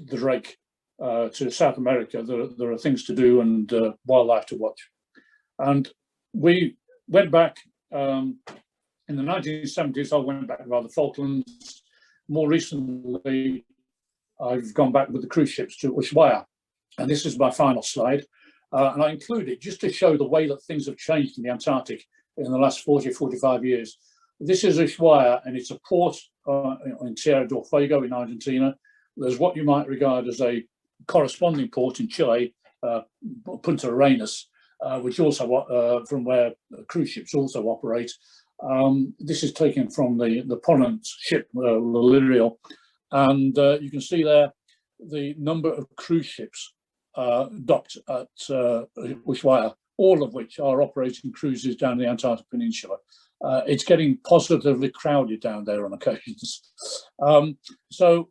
S2: Drake to South America, there are things to do and wildlife to watch. And we went back in the 1970s. I went back by the Falklands. More recently, I've gone back with the cruise ships to Ushuaia. And this is my final slide. And I include it just to show the way that things have changed in the Antarctic in the last 40, 45 years. This is Ushuaia, and it's a port in Tierra del Fuego in Argentina. There's what you might regard as a corresponding port in Chile, Punta Arenas, which also from where cruise ships also operate. This is taken from the Ponant ship, Lilirio, and you can see there the number of cruise ships docked at Ushuaia, all of which are operating cruises down the Antarctic Peninsula. It's getting positively crowded down there on occasions. So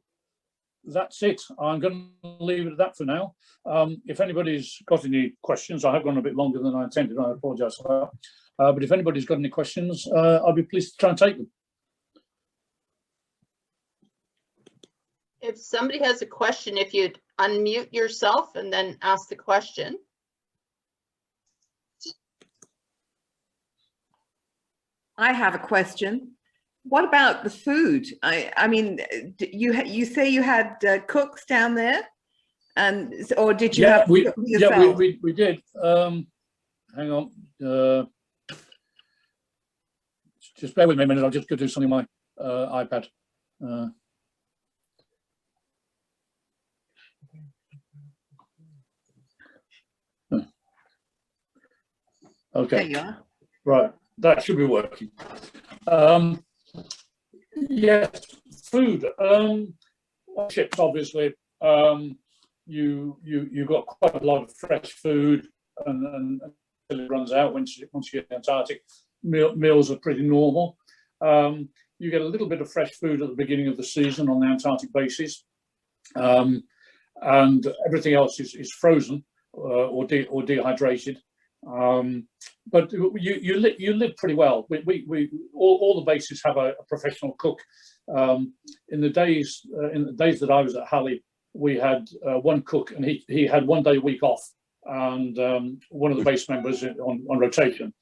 S2: that's it. I'm going to leave it at that for now. If anybody's got any questions, I have gone a bit longer than I intended. I apologise for that. But if anybody's got any questions, I'll be pleased to try and take them.
S1: If somebody has a question, if you'd unmute yourself and then ask the question.
S3: I have a question. What about the food? I mean, you say you had cooks down there, or did you have to cook yourself?
S2: Yeah, we did. Hang on. Just bear with me a minute. I'll just go do something on my iPad. Okay.
S3: There you are.
S2: Right. That should be working. Yes, food. Ships, obviously. You got quite a lot of fresh food, and until it runs out once you get to the Antarctic. Meals are pretty normal. You get a little bit of fresh food at the beginning of the season on the Antarctic bases, and everything else is frozen or dehydrated. But you live pretty well. All the bases have a professional cook. In the days that I was at Halley, we had one cook, and he had 1 day a week off, and one of the base members on rotation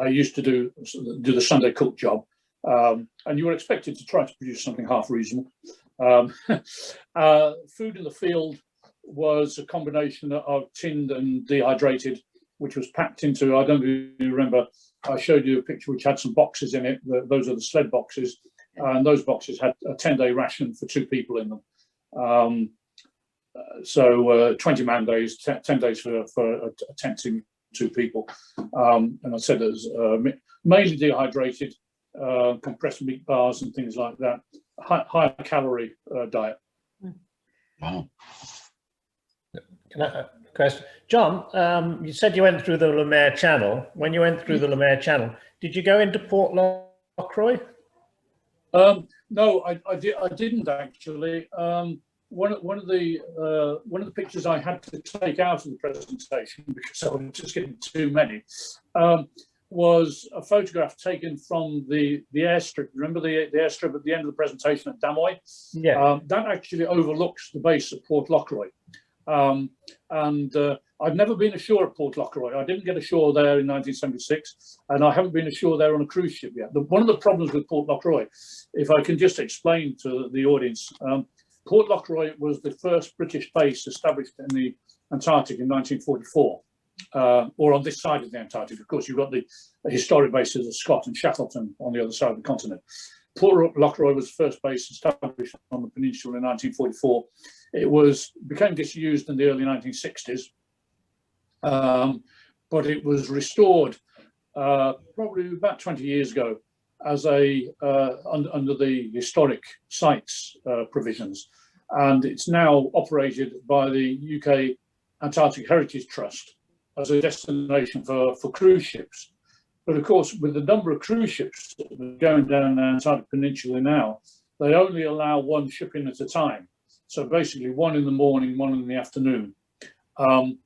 S2: used to do the Sunday cook job, and you were expected to try to produce something half reasonable. Food in the field was a combination of tinned and dehydrated, which was packed into, I don't really remember, I showed you a picture which had some boxes in it. Those are the sled boxes, and those boxes had a 10-day ration for 2 people in them. So 20 man days, 10 days for attempting 2 people. And I said it was mainly dehydrated, compressed meat bars and things like that. High calorie diet.
S4: Wow. Can I question? John, you said you went through the Lemaire Channel. When you went through the Lemaire Channel, did you go into Port Lockroy?
S2: No, I didn't actually. One of the pictures I had to take out of the presentation, because I was just getting too many, was a photograph taken from the airstrip. Remember the airstrip at the end of the presentation at Damoy?
S4: Yeah.
S2: That actually overlooks the base at Port Lockroy. I've never been ashore at Port Lockroy. I didn't get ashore there in 1976, and I haven't been ashore there on a cruise ship yet. One of the problems with Port Lockroy, if I can just explain to the audience, Port Lockroy was the first British base established in the Antarctic in 1944, or on this side of the Antarctic. Of course, you've got the historic bases of Scott and Shackleton on the other side of the continent. Port Lockroy was the first base established on the peninsula in 1944. It became disused in the early 1960s, but it was restored probably about 20 years ago as under the historic sites provisions, and it's now operated by the UK Antarctic Heritage Trust as a destination for cruise ships. But of course, with the number of cruise ships that are going down the Antarctic Peninsula now, they only allow one ship in at a time. So basically one in the morning, one in the afternoon. Trying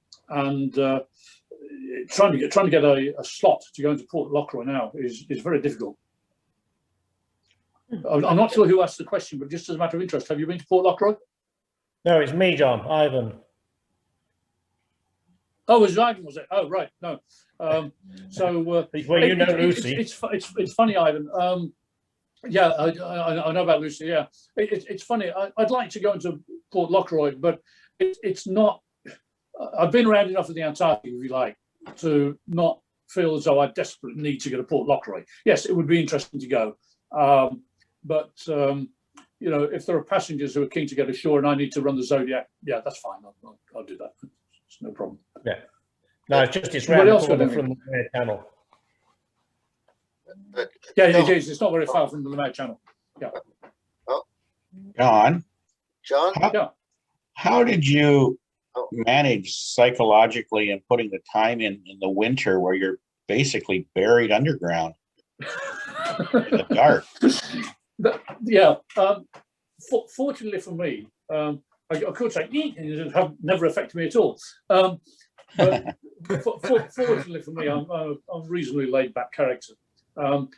S2: to get a slot to go into Port Lockroy now is very difficult. I'm not sure who asked the question, but just as a matter of interest, have you been to Port Lockroy?
S4: No, it's me, John. Ivan.
S2: Oh, it was Ivan, was it? Oh, right. No. Well,
S4: you know Lucy.
S2: It's funny, Ivan. Yeah, I know about Lucy. Yeah, it's funny. I'd like to go into Port Lockroy, but it's not. I've been around enough of the Antarctic, if you like, to not feel as though I desperately need to go to Port Lockroy. Yes, it would be interesting to go, but you know, if there are passengers who are keen to get ashore and I need to run the Zodiac, yeah, that's fine. I'll do that. It's no problem.
S4: Yeah. No, it's round the corner from the Lemaire Channel.
S2: Yeah, it is. It's not very far from the Lemaire Channel. Yeah.
S5: John,
S2: Yeah.
S5: how did you manage psychologically and putting the time in the winter where you're basically buried underground in the dark?
S2: Yeah. Fortunately for me, I could say it have never affected me at all. But fortunately for me, I'm a reasonably laid-back character, and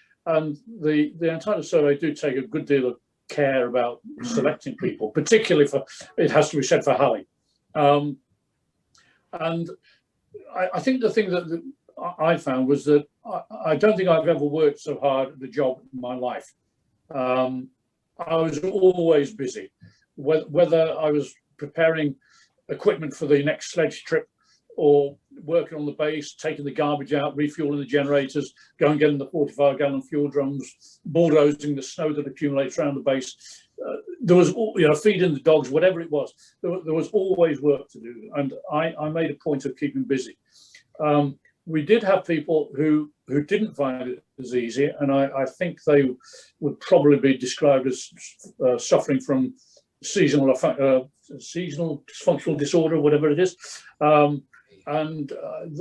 S2: the Antarctic Survey do take a good deal of care about selecting people, particularly for, it has to be said, for Halley. And I think the thing that I found was that I don't think I've ever worked so hard at the job in my life. I was always busy, whether I was preparing equipment for the next sledge trip or working on the base, taking the garbage out, refueling the generators, going getting the 45-gallon fuel drums, bulldozing the snow that accumulates around the base. There was, you know, feeding the dogs, whatever it was. There was always work to do, and I made a point of keeping busy. We did have people who didn't find it as easy, and I think they would probably be described as suffering from seasonal dysfunctional disorder, whatever it is. And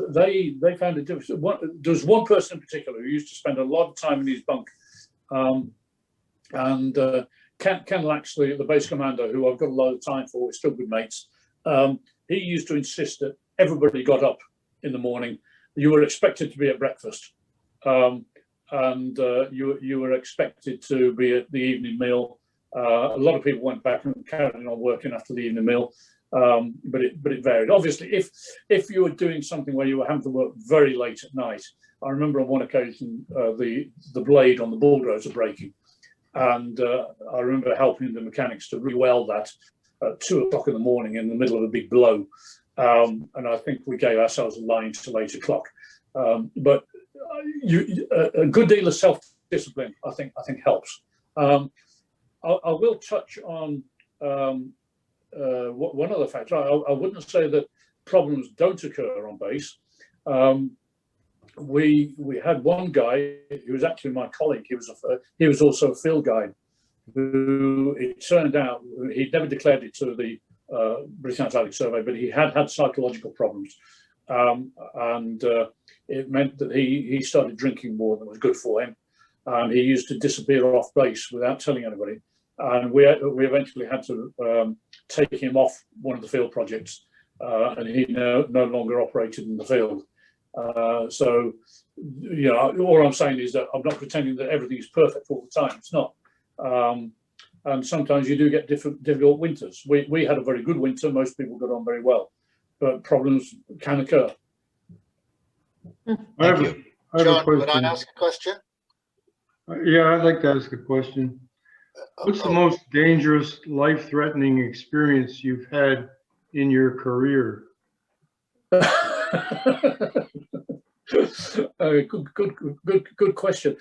S2: they found it difficult. There was one person in particular who used to spend a lot of time in his bunk, and Ken Laxley, the base commander, who I've got a lot of time for, we're still good mates. He used to insist that everybody got up in the morning. You were expected to be at breakfast, and you were expected to be at the evening meal. A lot of people went back and carried on working after the evening meal, but it varied. Obviously, if you were doing something where you were having to work very late at night, I remember on one occasion the blade on the bulldozer breaking, and I remember helping the mechanics to re-weld that at 2 o'clock in the morning in the middle of a big blow, and I think we gave ourselves a line till 8 o'clock. But a good deal of self-discipline, I think helps. I will touch on one other factor. I wouldn't say that problems don't occur on base. We had one guy who was actually my colleague. He was also a field guide, who it turned out he'd never declared it to the British Antarctic Survey, but he had psychological problems, and it meant that he started drinking more than was good for him, and he used to disappear off base without telling anybody. And we eventually had to take him off one of the field projects, and he no longer operated in the field. So, you know, all I'm saying is that I'm not pretending that everything is perfect all the time. It's not. And sometimes you do get difficult winters. We had a very good winter. Most people got on very well, but problems can occur.
S5: Thank you.
S6: John, would I ask a question?
S7: Yeah, I'd like to ask a question. What's the most dangerous, life-threatening experience you've had in your career?
S2: Good question.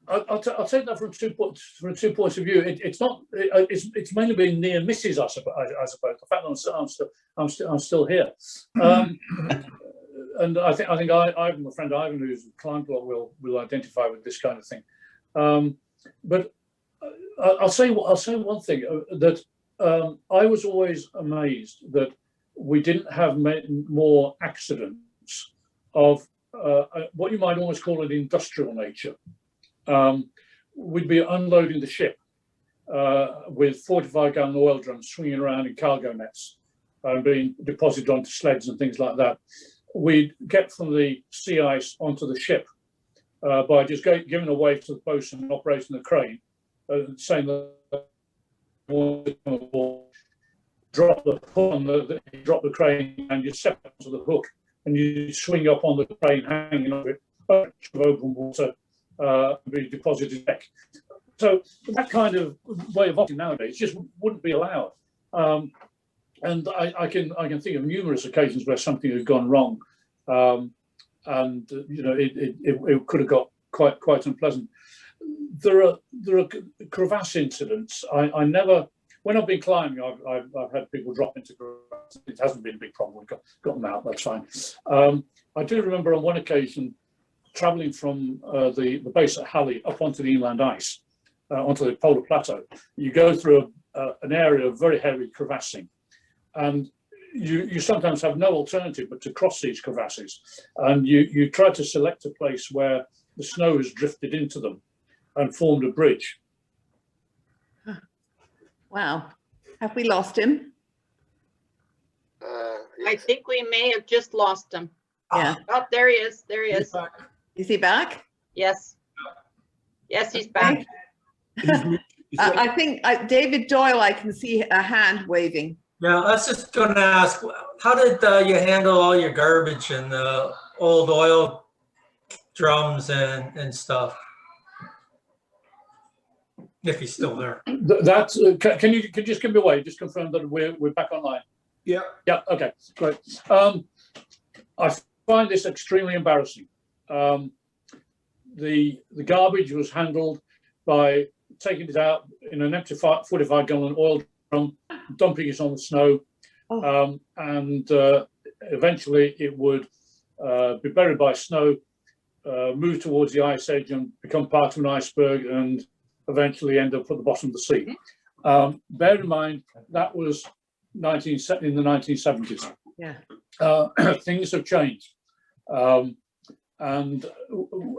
S2: I'll take that from two points of view. It's not. It's mainly been near misses, I suppose. The fact that I'm still here, and I think Ivan, my friend Ivan, who's climbed a lot, will identify with this kind of thing. But I'll say one thing, that I was always amazed that we didn't have more accidents of what you might almost call an industrial nature. We'd be unloading the ship with 45-gallon oil drums swinging around in cargo nets and being deposited onto sleds and things like that. We'd get from the sea ice onto the ship by just giving a wave to the bosun and operating the crane, saying that drop the hook on drop the crane and you step onto the hook and you swing up on the crane hanging over it, open water, be deposited deck. So that kind of way of operating nowadays just wouldn't be allowed. And I can think of numerous occasions where something has gone wrong, and you know it could have got quite unpleasant. There are crevasse incidents. I never, when I've been climbing, I've had people drop into crevasse. It hasn't been a big problem. We've got them out. That's fine. I do remember on one occasion travelling from the base at Halley up onto the inland ice, onto the polar plateau. You go through an area of very heavy crevassing, and you sometimes have no alternative but to cross these crevasses, and you try to select a place where the snow has drifted into them and formed a bridge.
S3: Wow. Have we lost him?
S1: I think we may have just lost him.
S3: Yeah.
S1: Oh, there he is. There he is.
S3: Is he back?
S1: Yes. Yes, he's back.
S3: I think David Doyle, I can see a hand waving.
S8: Yeah, I was just going to ask, how did you handle all your garbage and the old oil drums and stuff? If he's still there.
S2: That's can you just give me away? Just confirm that we're back online.
S8: Yeah.
S2: Yeah. Okay. Great. I find this extremely embarrassing. The garbage was handled by taking it out in an empty 45-gallon oil drum, dumping it on the snow, and eventually it would be buried by snow, move towards the ice edge and become part of an iceberg, and eventually end up at the bottom of the sea. Bear in mind that was in the 1970s.
S3: Yeah.
S2: Things have changed. And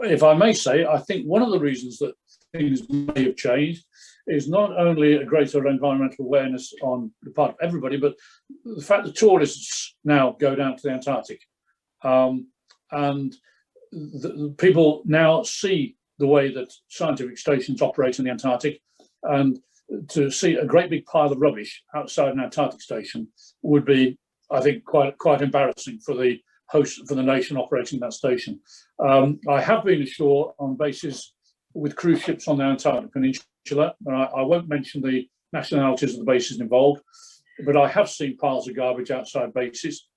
S2: if I may say, I think one of the reasons that things may have changed is not only a greater environmental awareness on the part of everybody, but the fact that tourists now go down to the Antarctic. And the people now see the way that scientific stations operate in the Antarctic, and to see a great big pile of rubbish outside an Antarctic station would be, I think, quite embarrassing for the host, for the nation operating that station. I have been ashore on bases with cruise ships on the Antarctic Peninsula, and I won't mention the nationalities of the bases involved, but I have seen piles of garbage outside bases.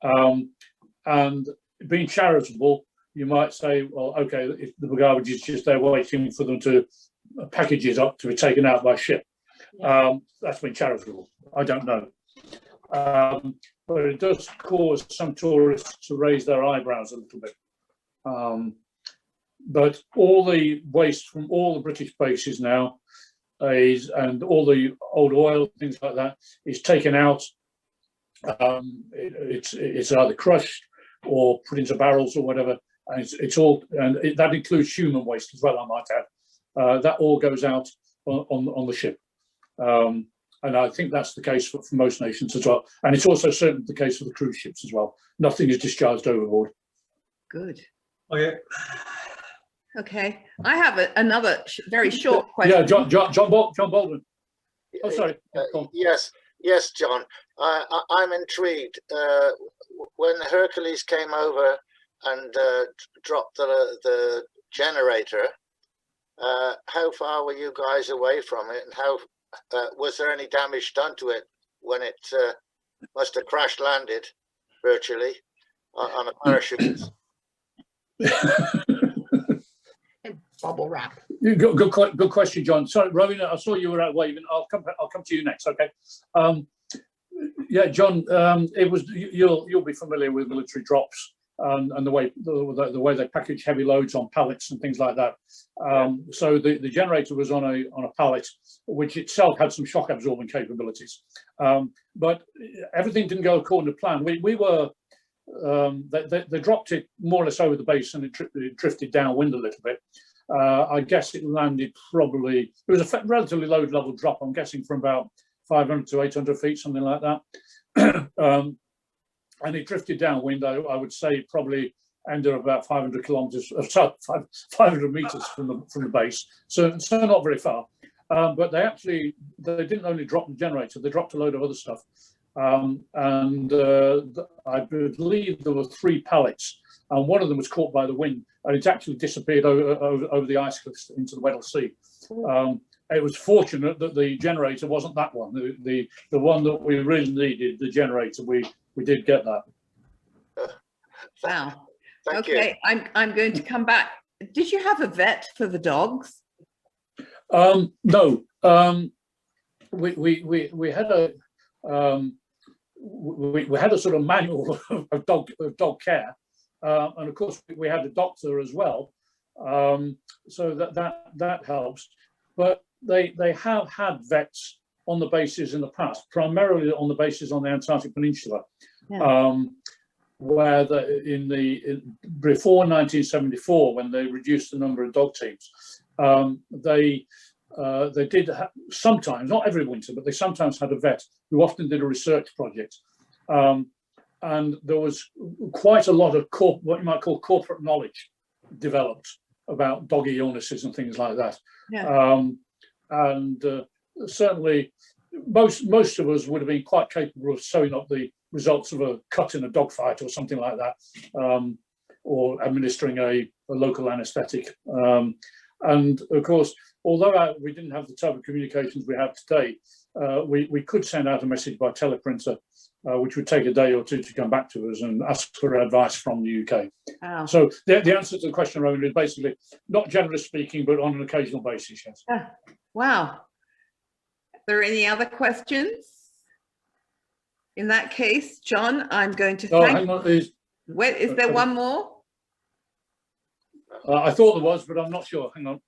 S2: And being charitable, you might say, well, okay, if the garbage is just there waiting for them to package it up to be taken out by ship. That's been charitable. I don't know. But it does cause some tourists to raise their eyebrows a little bit. But all the waste from all the British bases now and all the old oil, things like that, is taken out. It's either crushed or put into barrels or whatever. And it's all, and that includes human waste as well, I might add. That all goes out on the ship. And I think that's the case for most nations as well. And it's also certainly the case for the cruise ships as well. Nothing is discharged overboard.
S3: Good.
S8: Okay.
S3: Okay. I have another very short question.
S2: Yeah, John Baldwin. Oh, sorry.
S6: Yes, John. I'm intrigued. When Hercules came over and dropped the generator, how far were you guys away from it, and how was there any damage done to it when it must have crash landed virtually on a parachute?
S1: Bubble wrap.
S2: Good question, John. Sorry, Rowena, I saw you were out waving. I'll come to you next. Okay. Yeah, John. It was you'll be familiar with military drops. and the way they package heavy loads on pallets and things like that. So the generator was on a pallet, which itself had some shock absorbing capabilities. But everything didn't go according to plan. We were they dropped it more or less over the base, and it drifted downwind a little bit. I guess it landed it was a relatively low level drop, I'm guessing from about 500 to 800 feet, something like that. And it drifted downwind. I would say probably ended about 500 kilometers, 500 meters from the base. So not very far. But they didn't only drop the generator, they dropped a load of other stuff. And I believe there were 3 pallets, and one of them was caught by the wind, and it actually disappeared over the ice cliffs into the Weddell Sea. It was fortunate that the generator wasn't that one. The one that we really needed, the generator, we did get that.
S3: Wow.
S6: Thank
S3: Okay,
S6: you.
S3: I'm going to come back. Did you have a vet for the dogs?
S2: No. We had a we had a sort of manual of dog care, and of course we had a doctor as well, so that helps. But they have had vets on the bases in the past, primarily on the bases on the Antarctic Peninsula, where before 1974, when they reduced the number of dog teams, they did sometimes, not every winter, but they sometimes had a vet who often did a research project. And there was quite a lot of what you might call corporate knowledge developed about doggy illnesses and things like that. Certainly most of us would have been quite capable of sewing up the results of a cut in a dog fight or something like that, or administering a local anesthetic. And of course, although we didn't have the type of communications we have today, we could send out a message by teleprinter, which would take a day or two to come back to us and ask for advice from the UK.
S3: Wow.
S2: So the answer to the question, Rowan, is basically not generally speaking, but on an occasional basis, yes.
S3: Wow. Are there any other questions? In that case, John, I'm going to thank you. Wait, is there one more?
S2: I thought there was, but I'm not sure. Hang on.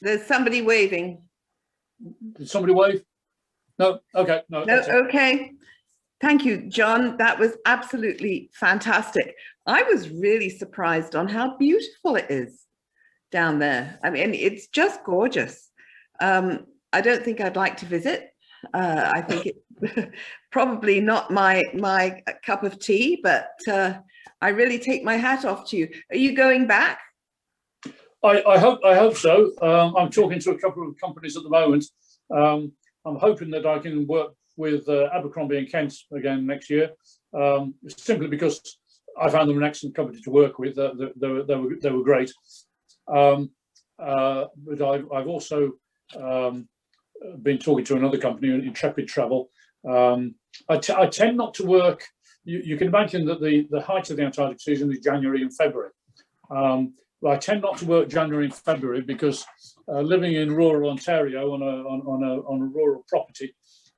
S3: There's somebody waving.
S2: Did somebody wave? No? Okay. No,
S3: okay. Thank you, John. That was absolutely fantastic. I was really surprised on how beautiful it is down there. I mean, it's just gorgeous. I don't think I'd like to visit. I think it's probably not my cup of tea, but I really take my hat off to you. Are you going back?
S2: I hope so. I'm talking to a couple of companies at the moment. I'm hoping that I can work with Abercrombie and Kent again next year, simply because I found them an excellent company to work with. They were great. But I've also been talking to another company, Intrepid Travel. I tend not to work. You can imagine that the height of the Antarctic season is January and February. But I tend not to work January and February because living in rural Ontario on a rural property,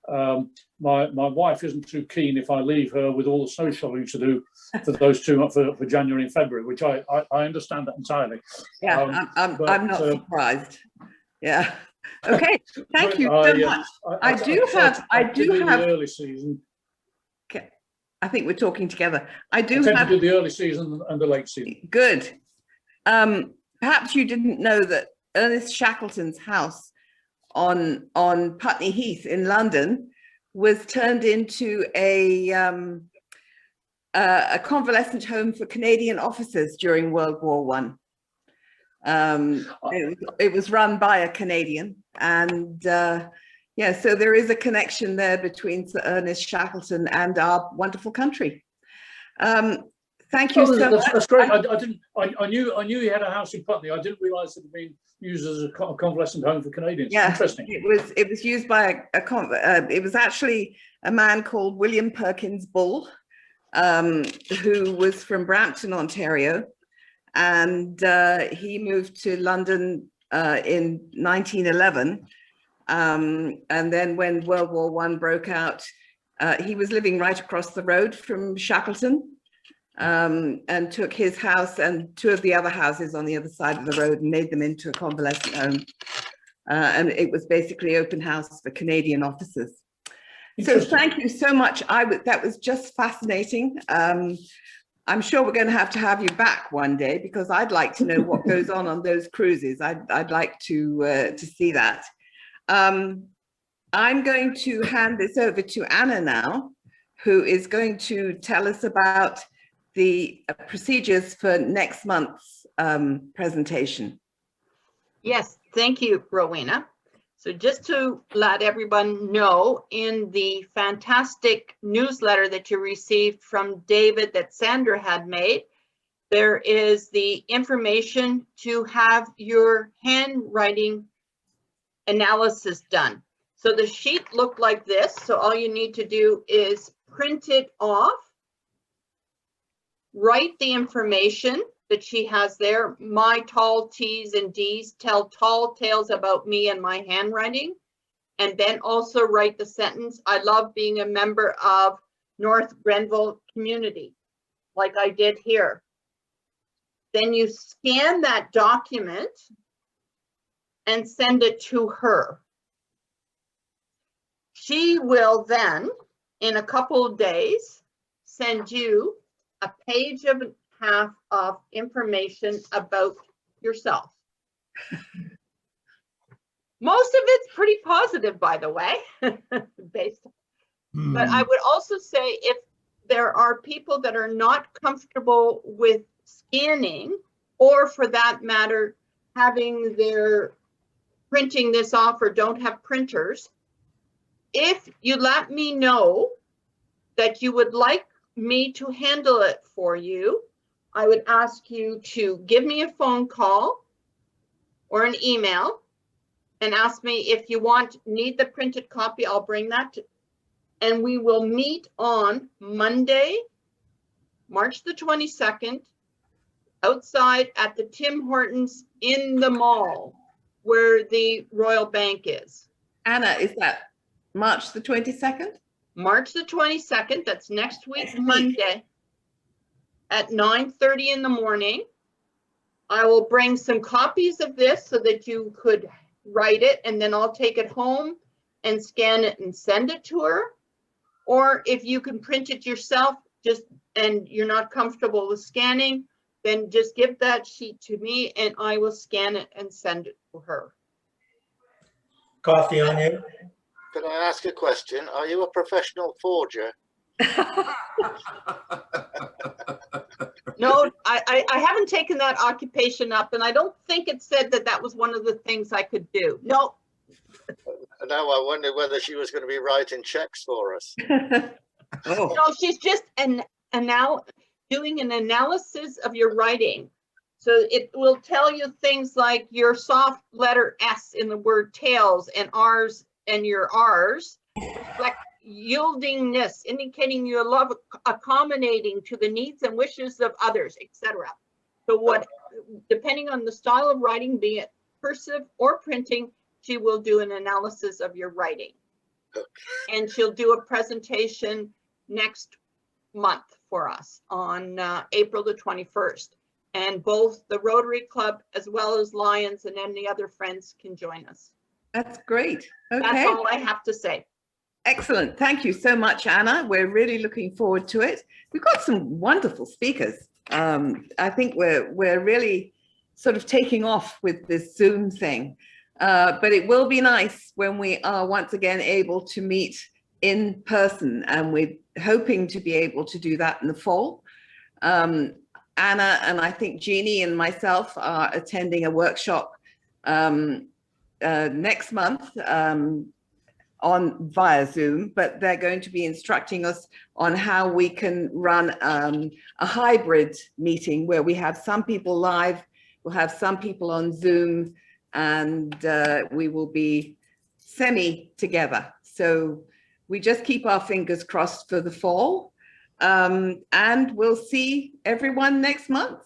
S2: my wife isn't too keen if I leave her with all the snow shoveling to do for those 2 months for January and February, which I understand that entirely.
S3: Yeah, I'm not surprised. Yeah. Okay. Thank you so much. I do have
S2: the early season.
S3: Okay. I think we're talking together. I
S2: tend to do the early season and the late season.
S3: Good. Perhaps you didn't know that Ernest Shackleton's house on Putney Heath in London was turned into a convalescent home for Canadian officers during World War I. It was run by a Canadian, and yeah, so there is a connection there between Sir Ernest Shackleton and our wonderful country. Thank you so much.
S2: That's great. I knew he had a house in Putney. I didn't realise it had been used as a convalescent home for Canadians.
S3: Yeah,
S2: interesting.
S3: It was used by it was actually a man called William Perkins Bull, who was from Brampton, Ontario, and he moved to London in 1911. And then when World War I broke out, he was living right across the road from Shackleton. and took his house and two of the other houses on the other side of the road and made them into a convalescent home. And it was basically open house for Canadian officers. So thank you so much. That was just fascinating. I'm sure we're going to have you back one day, because I'd like to know what goes on those cruises. I'd like to see that. I'm going to hand this over to Anna now, who is going to tell us about the procedures for next month's presentation.
S1: Yes, thank you, Rowena. So just to let everyone know, in the fantastic newsletter that you received from David that Sandra had made, there is the information to have your handwriting analysis done. So the sheet looked like this. So all you need to do is print it off, write the information that she has there. My tall T's and D's tell tall tales about me and my handwriting. And then also write the sentence, I love being a member of North Grenville community, like I did here. Then you scan that document and send it to her. She will then, in a couple of days, send you a page and a half of information about yourself. Most of it's pretty positive, by the way, based on. But I would also say, if there are people that are not comfortable with scanning, or for that matter, having their printing this off or don't have printers, if you let me know that you would like me to handle it for you, I would ask you to give me a phone call or an email and ask me if you need the printed copy. I'll bring that and we will meet on Monday, March the 22nd, outside at the Tim Hortons in the mall where the Royal Bank is.
S3: Anna, is that March the 22nd?
S1: March the 22nd, that's next week, Monday, at 9:30 in the morning. I will bring some copies of this so that you could write it, and then I'll take it home and scan it and send it to her. Or if you can print it yourself, and you're not comfortable with scanning, then just give that sheet to me and I will scan it and send it to her.
S8: Coffee on you.
S6: Can I ask a question? Are you a professional forger?
S1: No, I haven't taken that occupation up, and I don't think it said that that was one of the things I could do. No.
S6: Now I wondered whether she was going to be writing checks for us.
S3: Oh.
S1: No, she's just now doing an analysis of your writing. So it will tell you things like your soft letter S in the word tails and R's, and your R's reflect yieldingness, indicating your love accommodating to the needs and wishes of others, etc. So depending on the style of writing, be it cursive or printing, she will do an analysis of your writing. And she'll do a presentation next month for us on April the 21st. And both the Rotary Club as well as Lions and any other friends can join us.
S3: That's great. Okay.
S1: That's all I have to say.
S3: Excellent. Thank you so much, Anna. We're really looking forward to it. We've got some wonderful speakers. I think we're really sort of taking off with this Zoom thing. But it will be nice when we are once again able to meet in person, and we're hoping to be able to do that in the fall. Anna and I think Jeannie and myself are attending a workshop next month via Zoom, but they're going to be instructing us on how we can run a hybrid meeting where we have some people live, we'll have some people on Zoom, and we will be semi together. So we just keep our fingers crossed for the fall, and we'll see everyone next month.